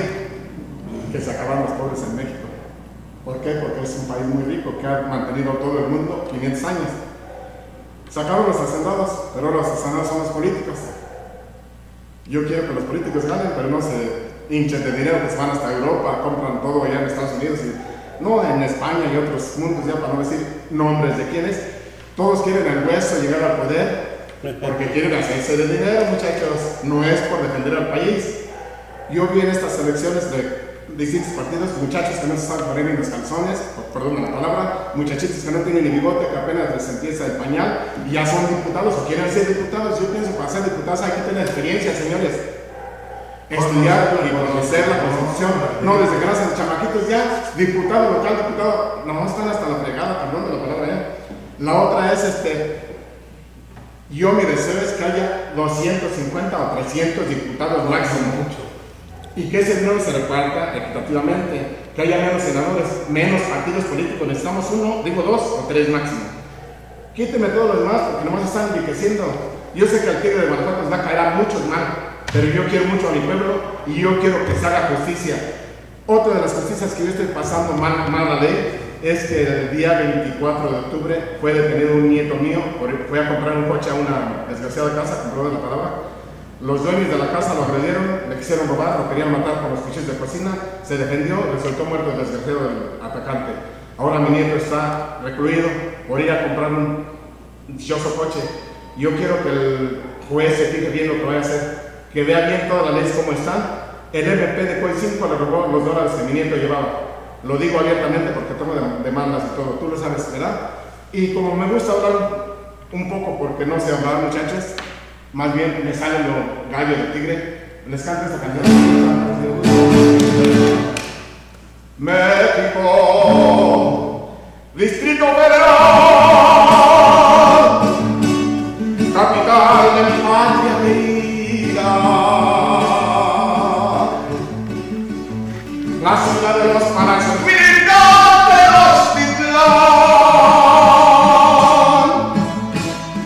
que se acabaran los pobres en México. ¿Por qué? Porque es un país muy rico que ha mantenido a todo el mundo 500 años. Se acabaron los hacendados, pero ahora los hacendados son los políticos. Yo quiero que los políticos ganen, pero no se hinchen de dinero, que se van hasta Europa, compran todo allá en Estados Unidos, y no en España y otros mundos, ya para no decir nombres de quienes. Todos quieren el hueso, llegar al poder, porque quieren hacerse de dinero, muchachos. No es por defender al país. Yo vi en estas elecciones de distintos partidos muchachos que no se saben poner en los calzones, perdón la palabra, muchachitos que no tienen ni bigote, que apenas les empieza el pañal y ya son diputados o quieren ser diputados. Yo pienso que para ser diputados hay que tener experiencia, señores. Estudiar y conocer la Constitución. No, desde que nacen los chamaquitos ya, diputado local, diputado, no están hasta la fregada, perdón de la palabra ya. La otra es yo mi deseo es que haya 250 o 300 diputados máximo. Y que ese dinero se reparta equitativamente, que haya menos senadores, menos partidos políticos. Necesitamos uno, digo 2 o 3 máximo. Quíteme todo lo demás porque nomás están enriqueciendo. Yo sé que al tigre de Guanajuato nos va a caer a muchos mal, pero yo quiero mucho a mi pueblo y yo quiero que se haga justicia. Otra de las justicias que yo estoy pasando mal la ley es que el día 24 de octubre fue detenido un nieto mío, fue a comprar un coche a una desgraciada casa, compró de la palabra. Los dueños de la casa lo agredieron, le quisieron robar, lo querían matar con los cuchillos de cocina, se defendió, resultó muerto el desgraciado del atacante. Ahora mi nieto está recluido por ir a comprar un dichoso coche. Yo quiero que el juez se fije bien lo que vaya a hacer, que vea bien todas las leyes como están el MP de COI 5 le robó los dólares que mi nieto llevaba. Lo digo abiertamente porque tengo demandas y todo, tú lo sabes, ¿verdad? Y como me gusta hablar un poco porque no sé hablar, muchachos, más bien me sale lo gallo de tigre, les canto esta canción. México, Distrito Federal, capital de mi patria querida, la ciudad de los palacios, militar de Tenochtitlán,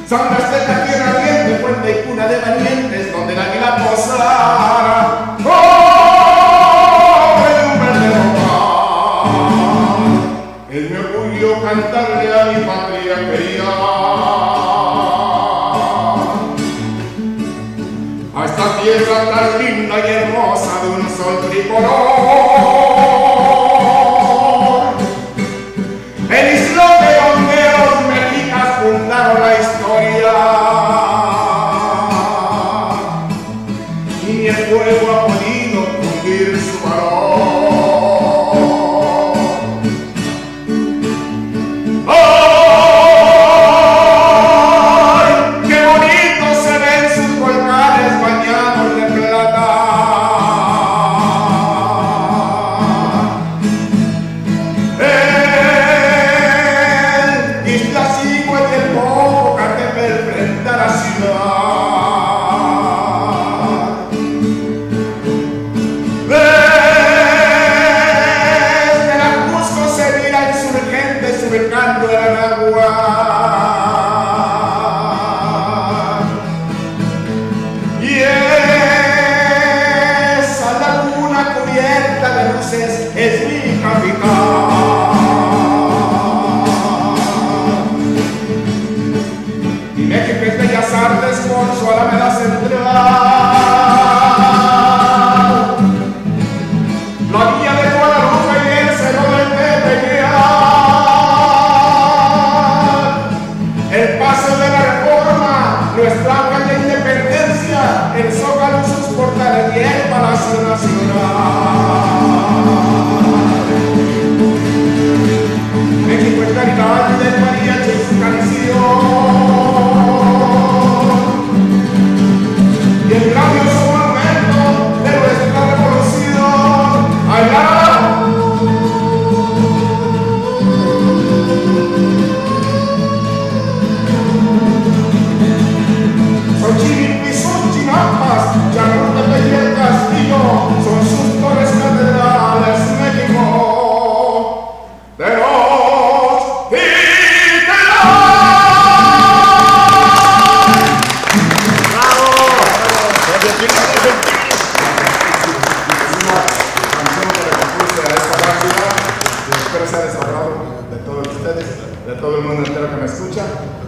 San Azteca, tierra ardiente, fuente y cuna de valientes, donde el águila posara. Es mi orgullo cantarle a mi patria querida, a esta tierra tan linda y hermosa de un sol tricolor. El islote donde los mexicas fundaron la historia, y ni el fuego ha podido fundir su valor.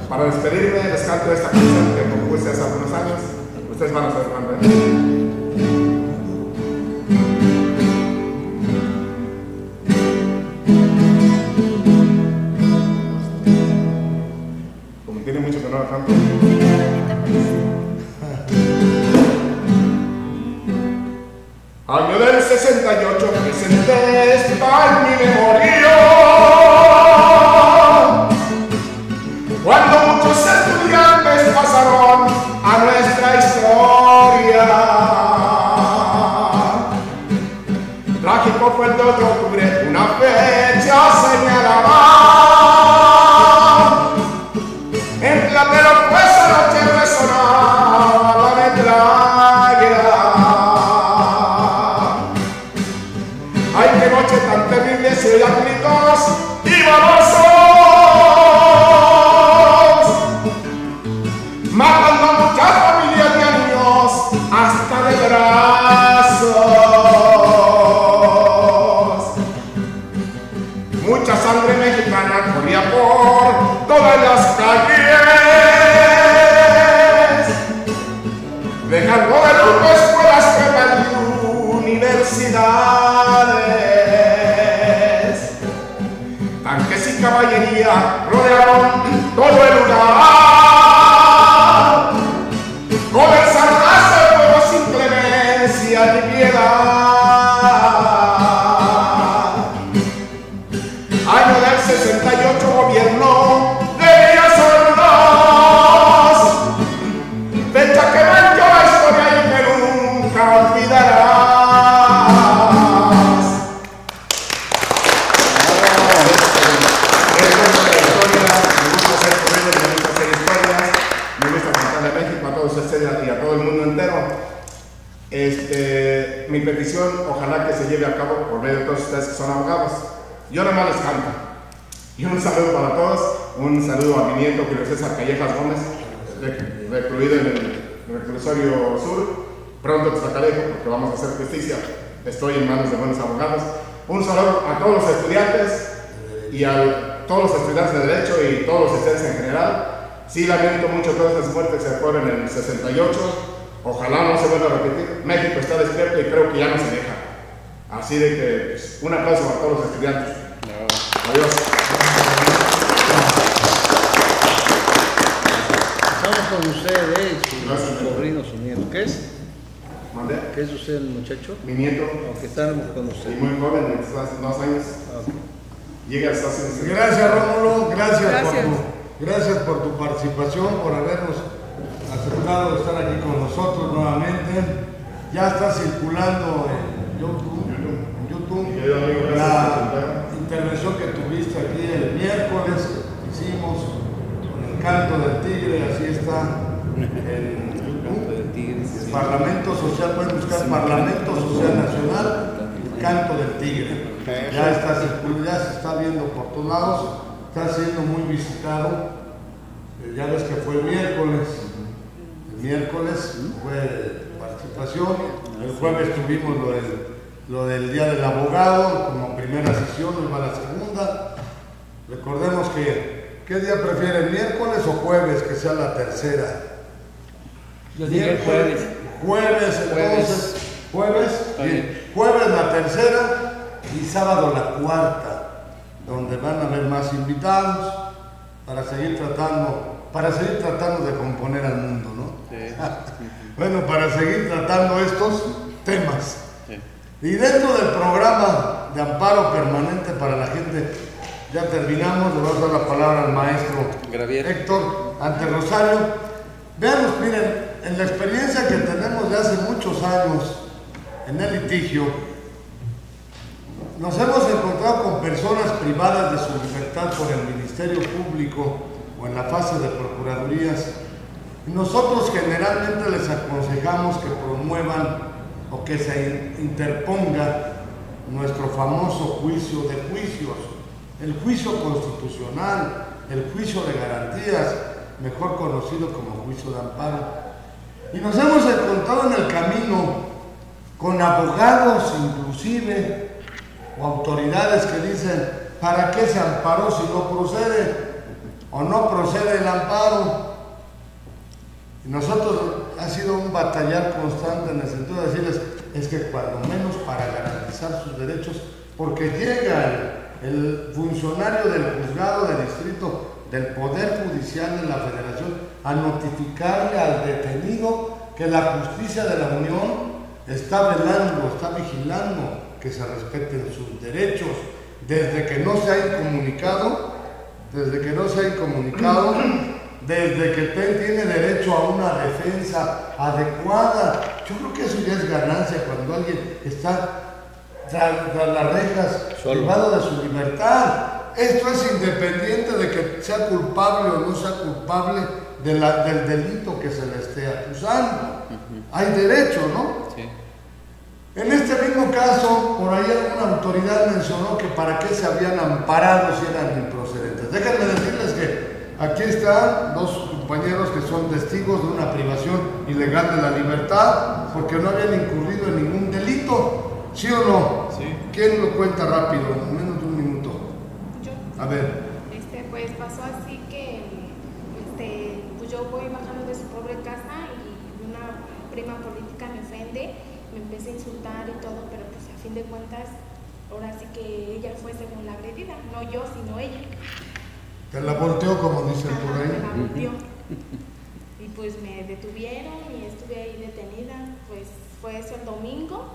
Para despedirme, les canto esta canción que compuse hace algunos años. Ustedes van a saber cuándo es. Como tiene mucho que no la canto. Año del 68, presente está en mi memoria, cuando muchos estudiantes pasaron a nuestra historia. Trágico fue el 2 de octubre, una fecha señalada, en Platero pues esa noche resonaba la metralla. Ay, qué noche tan terrible, se oían gritos y balazos, matando a muchas familias de niños hasta de brazos. Mucha sangre mexicana corría por todas las calles, dejando de luto escuelas, prepas y universidades. Tanques y caballería rodearon todo el lugar, con el sargazo del fuego sin clemencia ni piedad. que se lleve a cabo por medio de todos ustedes que son abogados. Yo nada más les canto. Y un saludo para todos, un saludo a mi nieto Julio César Callejas Gómez, recluido en el reclusorio sur. Pronto te sacaré porque vamos a hacer justicia. Estoy en manos de buenos abogados. Un saludo a todos los estudiantes y a todos los estudiantes de Derecho y todos los estudiantes en general. Sí, lamento mucho todas estas muertes que se fueron en el 68. Ojalá no se vuelva a repetir. México está despierto y creo que ya no se deja. Así de que pues, un aplauso a todos los estudiantes. Adiós. Estamos con usted, su sobrino, su nieto. ¿Qué es? ¿Mandé? ¿Qué es usted, el muchacho? Mi nieto. Aunque estamos con usted. Y muy joven, hace 2 años. Llega hasta hace... Gracias, Rómulo. Gracias por tu participación, por habernos aceptado estar aquí con nosotros nuevamente. Ya está circulando en YouTube la intervención que tuviste aquí el miércoles que hicimos con el canto del tigre, así está en YouTube. El Parlamento Social, pueden buscar Parlamento Social Nacional, el canto del tigre. Ya está circulando, ya se está viendo por todos lados, está siendo muy visitado. Ya ves que fue el miércoles fue participación, el jueves tuvimos lo del Día del Abogado como primera sesión, hoy va la segunda. Recordemos que, ¿qué día prefieren, miércoles o jueves que sea la tercera? Yo diría jueves. Jueves la tercera y sábado la cuarta, donde van a haber más invitados para seguir tratando de componer al mundo, ¿no? Sí. Bueno, para seguir tratando estos temas. Sí. Y dentro del programa de amparo permanente para la gente, ya terminamos, le vamos a dar la palabra al maestro Gravier. Héctor ante Rosario. Veamos, miren, en la experiencia que tenemos de hace muchos años en el litigio, nos hemos encontrado con personas privadas de su libertad por el Ministerio Público o en la fase de procuradurías. Nosotros generalmente les aconsejamos que promuevan o que se interponga nuestro famoso juicio de juicios, el juicio constitucional, el juicio de garantías, mejor conocido como juicio de amparo. Y nos hemos encontrado en el camino con abogados inclusive o autoridades que dicen, ¿para qué se amparó si no procede? ¿O no procede el amparo? Y nosotros ha sido un batallar constante en el sentido de decirles, es que cuando menos para garantizar sus derechos, porque llega el funcionario del juzgado de distrito del Poder Judicial de la Federación a notificarle al detenido que la justicia de la Unión está velando, está vigilando que se respeten sus derechos, desde que no se ha incomunicado, desde que tiene derecho a una defensa adecuada. Yo creo que eso ya es ganancia cuando alguien está tras las rejas, privado de su libertad. Esto es independiente de que sea culpable o no sea culpable del delito que se le esté acusando. Hay derecho, ¿no? Sí. En este mismo caso, por ahí alguna autoridad mencionó que para qué se habían amparado si eran improcedentes. Déjenme decirles que aquí están 2 compañeros que son testigos de una privación ilegal de la libertad porque no habían incurrido en ningún delito. ¿Sí o no? Sí. ¿Quién lo cuenta rápido? En menos de un minuto. Yo. A ver. Pues pasó así que pues yo voy bajando de su pobre casa y una prima política me ofende, me empecé a insultar y todo, pero pues a fin de cuentas, ahora sí que ella fue según la agredida, no yo, sino ella. ¿Te la volteó como dicen por ahí? Me la volteó. Y pues me detuvieron y estuve ahí detenida, pues fue eso el domingo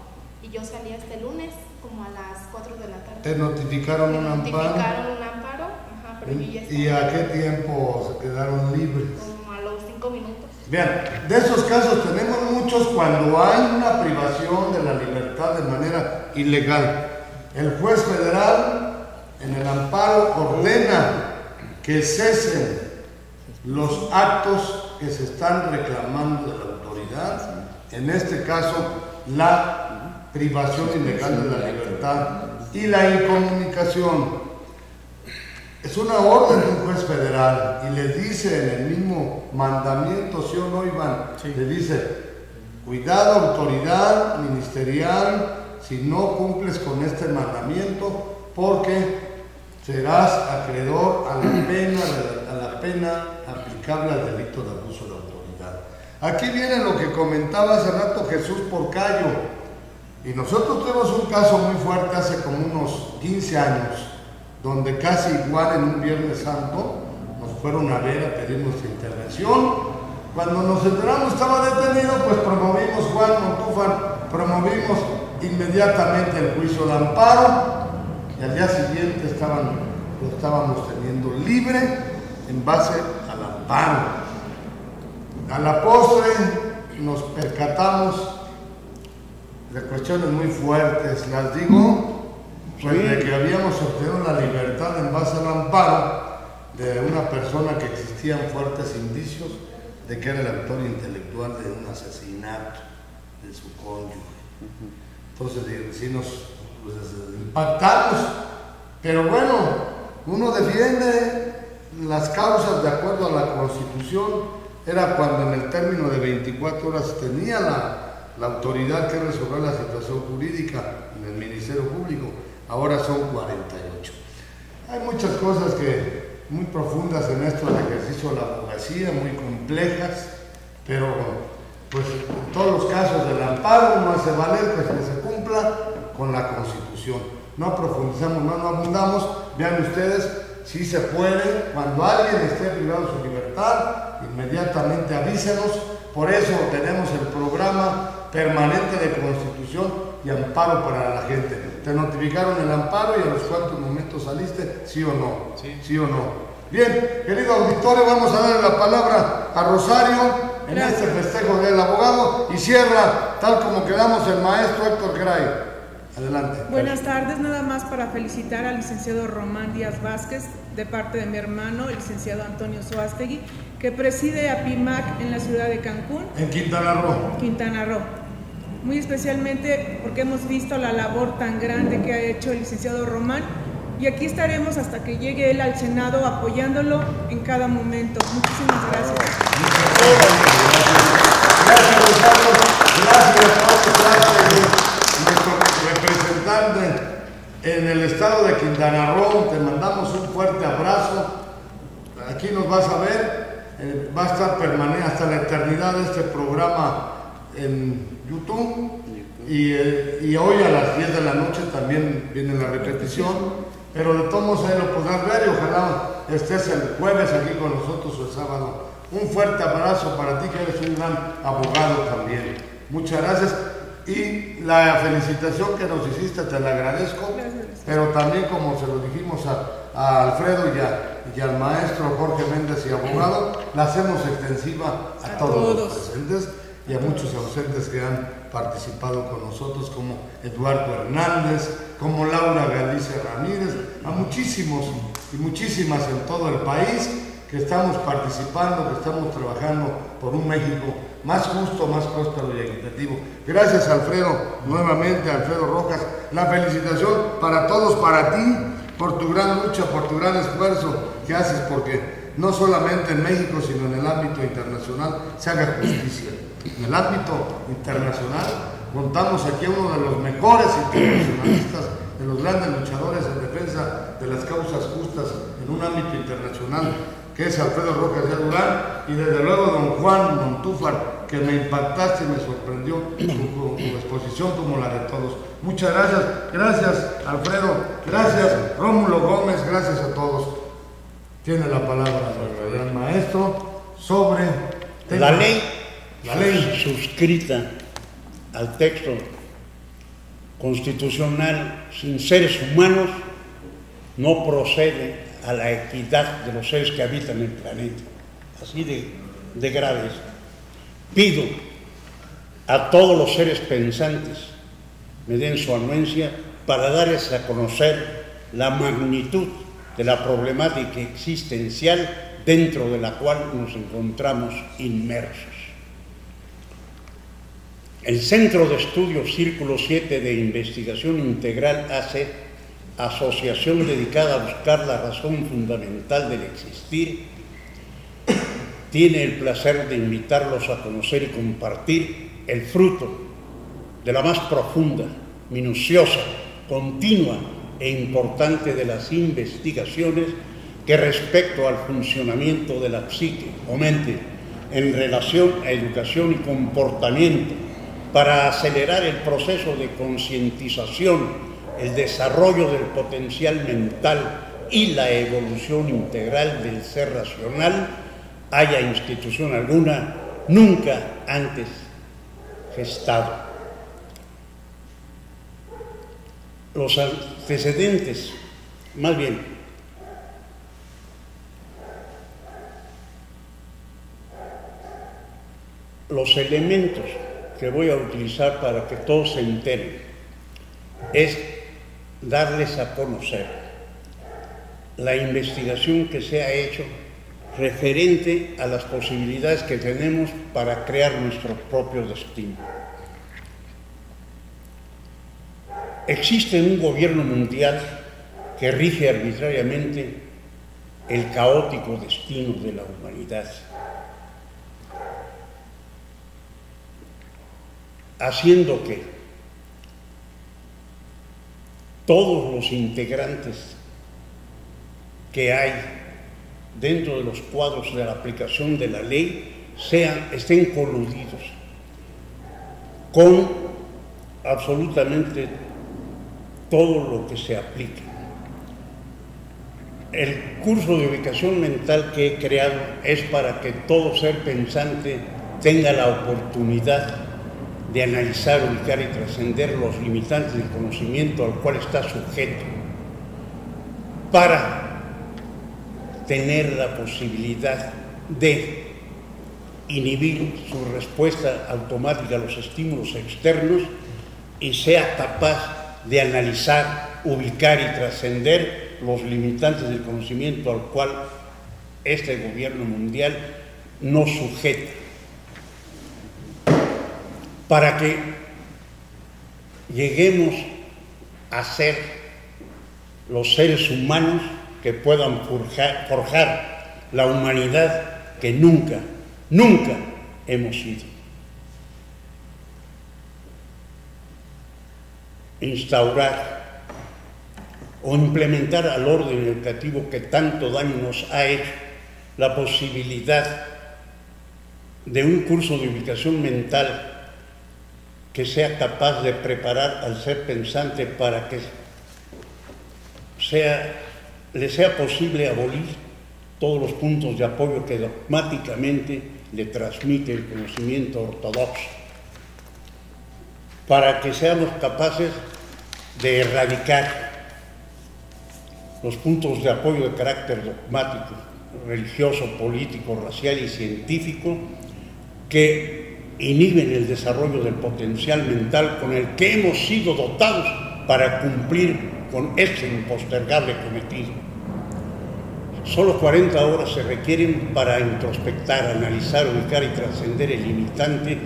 y yo salí hasta el lunes como a las 4 de la tarde. ¿Te notificaron un amparo? Notificaron un amparo, ajá, pero yo ya estaba. ¿Y a qué tiempo se quedaron libres? Como a los 5 minutos. Vean, de esos casos tenemos muchos cuando hay una privación de la libertad de manera ilegal. El juez federal en el amparo ordena que cesen los actos que se están reclamando de la autoridad, en este caso la privación ilegal de la libertad y la incomunicación. Es una orden de un juez federal y le dice en el mismo mandamiento, ¿sí o no, Iván? Sí. Le dice, cuidado, autoridad ministerial, si no cumples con este mandamiento, porque serás acreedor a la pena aplicable al delito de abuso de autoridad. Aquí viene lo que comentaba hace rato Jesús Porcayo, y nosotros tuvimos un caso muy fuerte hace como unos 15 años, donde casi igual en un Viernes Santo nos fueron a ver a pedir nuestra intervención. Cuando nos enteramos estaba detenido, pues promovimos, Juan Montúfar, promovimos inmediatamente el juicio de amparo, y al día siguiente lo estábamos teniendo libre en base al amparo. A la postre nos percatamos de cuestiones muy fuertes, las digo, pues de que habíamos obtenido la libertad en base al amparo de una persona que existían fuertes indicios de que era el autor intelectual de un asesinato de su cónyuge. Entonces sí nos impactamos, pero bueno, uno defiende las causas de acuerdo a la Constitución. Era cuando en el término de 24 horas tenía la autoridad que resolver la situación jurídica en el Ministerio Público. Ahora son 48. Hay muchas cosas muy profundas en esto del ejercicio de la abogacía, muy complejas, pero pues en todos los casos del amparo uno hace valer pues que se cumpla con la Constitución. No profundizamos más, no abundamos. Vean ustedes, si se puede, cuando alguien esté privado de su libertad, inmediatamente avísenos. Por eso tenemos el programa permanente de Constitución y amparo para la gente. Te notificaron el amparo y a los cuantos momentos saliste, ¿sí o no? Sí. ¿Sí o no? Bien, querido auditorio, vamos a darle la palabra a Rosario en este festejo del abogado y cierra, tal como quedamos, el maestro Héctor Gray. Adelante. Buenas tardes, nada más para felicitar al licenciado Román Díaz Vázquez de parte de mi hermano, el licenciado Antonio Soástegui, que preside APIMAC en la ciudad de Cancún. En Quintana Roo. Quintana Roo. Muy especialmente porque hemos visto la labor tan grande que ha hecho el licenciado Román, y aquí estaremos hasta que llegue él al Senado apoyándolo en cada momento. Muchísimas gracias. Gracias, Rosario. Gracias, nuestro representante en el estado de Quintana Roo. Te mandamos un fuerte abrazo. Aquí nos vas a ver. Va a estar permanente hasta la eternidad este programa en YouTube, y hoy a las 10 de la noche también viene la repetición, pero de todos modos ahí lo podrás ver, y ojalá estés el jueves aquí con nosotros o el sábado. Un fuerte abrazo para ti, que eres un gran abogado también. Muchas gracias, y la felicitación que nos hiciste te la agradezco, pero también, como se lo dijimos a Alfredo y al maestro Jorge Méndez y abogado, la hacemos extensiva a todos los presentes y a muchos ausentes que han participado con nosotros, como Eduardo Hernández, como Laura Galicia Ramírez, a muchísimos y muchísimas en todo el país que estamos participando, que estamos trabajando por un México más justo, más próspero y equitativo. Gracias, Alfredo, nuevamente, Alfredo Rojas. La felicitación para todos, para ti, por tu gran lucha, por tu gran esfuerzo que haces, porque no solamente en México, sino en el ámbito internacional se haga justicia. En el ámbito internacional contamos aquí a uno de los mejores internacionalistas, de los grandes luchadores en defensa de las causas justas en un ámbito internacional, que es Alfredo Rojas de Durán, y desde luego don Juan Montúfar, que me impactaste y me sorprendió tu exposición como la de todos. Muchas gracias. Gracias, Alfredo. Gracias, Rómulo Gómez. Gracias a todos. Tiene la palabra el gran maestro sobre la ley suscrita al texto constitucional sin seres humanos no procede a la equidad de los seres que habitan el planeta. Así de graves. Pido a todos los seres pensantes me den su anuencia para darles a conocer la magnitud de la problemática existencial dentro de la cual nos encontramos inmersos. El Centro de Estudios Círculo 7 de Investigación Integral AC, asociación dedicada a buscar la razón fundamental del existir, tiene el placer de invitarlos a conocer y compartir el fruto de la más profunda, minuciosa, continua e importante de las investigaciones que respecto al funcionamiento de la psique o mente en relación a educación y comportamiento para acelerar el proceso de concientización, el desarrollo del potencial mental y la evolución integral del ser racional, haya institución alguna nunca antes gestado. Los antecedentes, más bien, los elementos que voy a utilizar para que todos se enteren es darles a conocer la investigación que se ha hecho referente a las posibilidades que tenemos para crear nuestro propio destino. Existe un gobierno mundial que rige arbitrariamente el caótico destino de la humanidad, haciendo que todos los integrantes que hay dentro de los cuadros de la aplicación de la ley estén coludidos con absolutamente todo lo que se aplique. El curso de ubicación mental que he creado es para que todo ser pensante tenga la oportunidad de analizar, ubicar y trascender los limitantes del conocimiento al cual está sujeto, para tener la posibilidad de inhibir su respuesta automática a los estímulos externos y sea capaz de analizar, ubicar y trascender los limitantes del conocimiento al cual este gobierno mundial nos sujeta, para que lleguemos a ser los seres humanos que puedan forjar la humanidad que nunca hemos sido. Instaurar o implementar al orden educativo que tanto daño nos ha hecho la posibilidad de un curso de ubicación mental que sea capaz de preparar al ser pensante para que le sea posible abolir todos los puntos de apoyo que dogmáticamente le transmite el conocimiento ortodoxo, para que seamos capaces de erradicar los puntos de apoyo de carácter dogmático, religioso, político, racial y científico que inhiben el desarrollo del potencial mental con el que hemos sido dotados para cumplir con este impostergable cometido. Solo 40 horas se requieren para introspectar, analizar, ubicar y trascender el limitante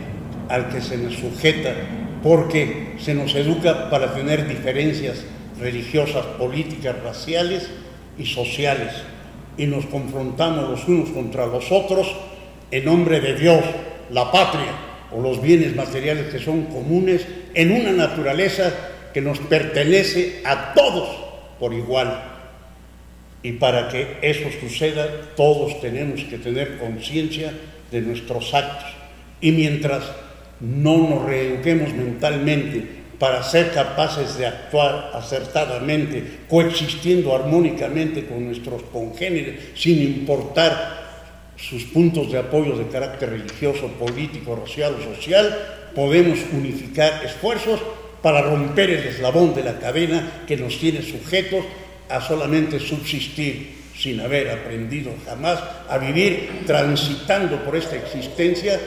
al que se nos sujeta, porque se nos educa para tener diferencias religiosas, políticas, raciales y sociales, y nos confrontamos los unos contra los otros en nombre de Dios, la patria o los bienes materiales que son comunes en una naturaleza que nos pertenece a todos por igual. Y para que eso suceda, todos tenemos que tener conciencia de nuestros actos. Y mientras no nos reeduquemos mentalmente para ser capaces de actuar acertadamente, coexistiendo armónicamente con nuestros congéneres, sin importar sus puntos de apoyo de carácter religioso, político, racial o social, podemos unificar esfuerzos para romper el eslabón de la cadena que nos tiene sujetos a solamente subsistir sin haber aprendido jamás a vivir transitando por esta existencia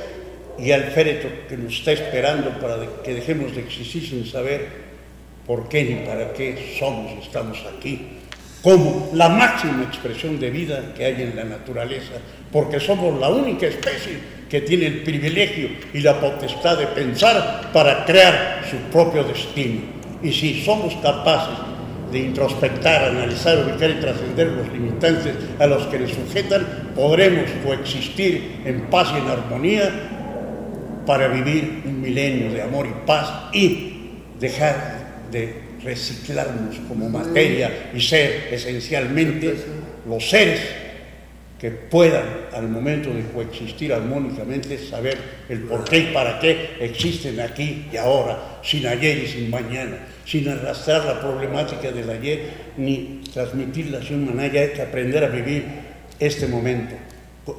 y al féretro que nos está esperando para que dejemos de existir sin saber por qué ni para qué somos y estamos aquí, como la máxima expresión de vida que hay en la naturaleza, porque somos la única especie que tiene el privilegio y la potestad de pensar para crear su propio destino. Y si somos capaces de introspectar, analizar, ubicar y trascender los limitantes a los que nos sujetan, podremos coexistir en paz y en armonía para vivir un milenio de amor y paz y dejar de reciclarnos como materia y ser esencialmente los seres que puedan, al momento de coexistir armónicamente, saber el por qué y para qué existen aquí y ahora, sin ayer y sin mañana, sin arrastrar la problemática del ayer ni transmitir la acción humana. Hay que aprender a vivir este momento,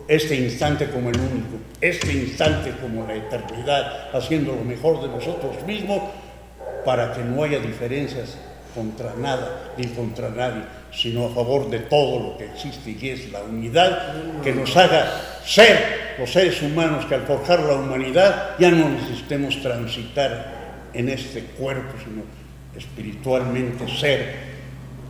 este instante como el único, este instante como la eternidad, haciendo lo mejor de nosotros mismos para que no haya diferencias contra nada ni contra nadie, sino a favor de todo lo que existe, y es la unidad que nos haga ser los seres humanos que al forjar la humanidad ya no necesitemos transitar en este cuerpo, sino espiritualmente ser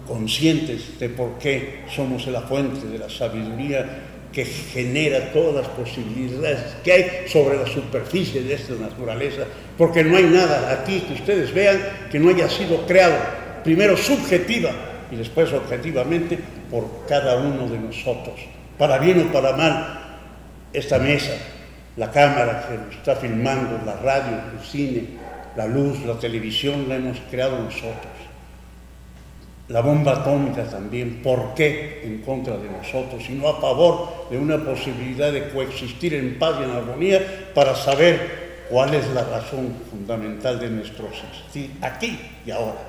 conscientes de por qué somos la fuente de la sabiduría que genera todas las posibilidades que hay sobre la superficie de esta naturaleza, porque no hay nada aquí que ustedes vean que no haya sido creado, primero subjetiva y después objetivamente por cada uno de nosotros, para bien o para mal. Esta mesa, la cámara que nos está filmando, la radio, el cine, la luz, la televisión, la hemos creado nosotros. La bomba atómica también, ¿por qué en contra de nosotros, sino a favor de una posibilidad de coexistir en paz y en armonía para saber cuál es la razón fundamental de nuestro existir aquí y ahora?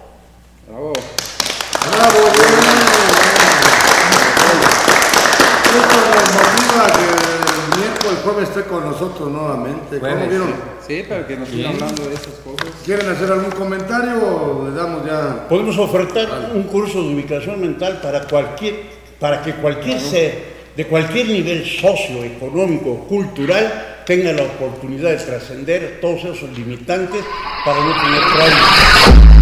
Bravo. Bravo, esto nos motiva a que el miércoles, jueves esté con nosotros nuevamente. ¿Cómo vieron? Sí, para que nos sigan hablando de esas cosas. ¿Quieren hacer algún comentario o le damos ya? Podemos ofertar un curso de ubicación mental para que cualquier ser de cualquier nivel socioeconómico, cultural, tenga la oportunidad de trascender todos esos limitantes para no tener traumas.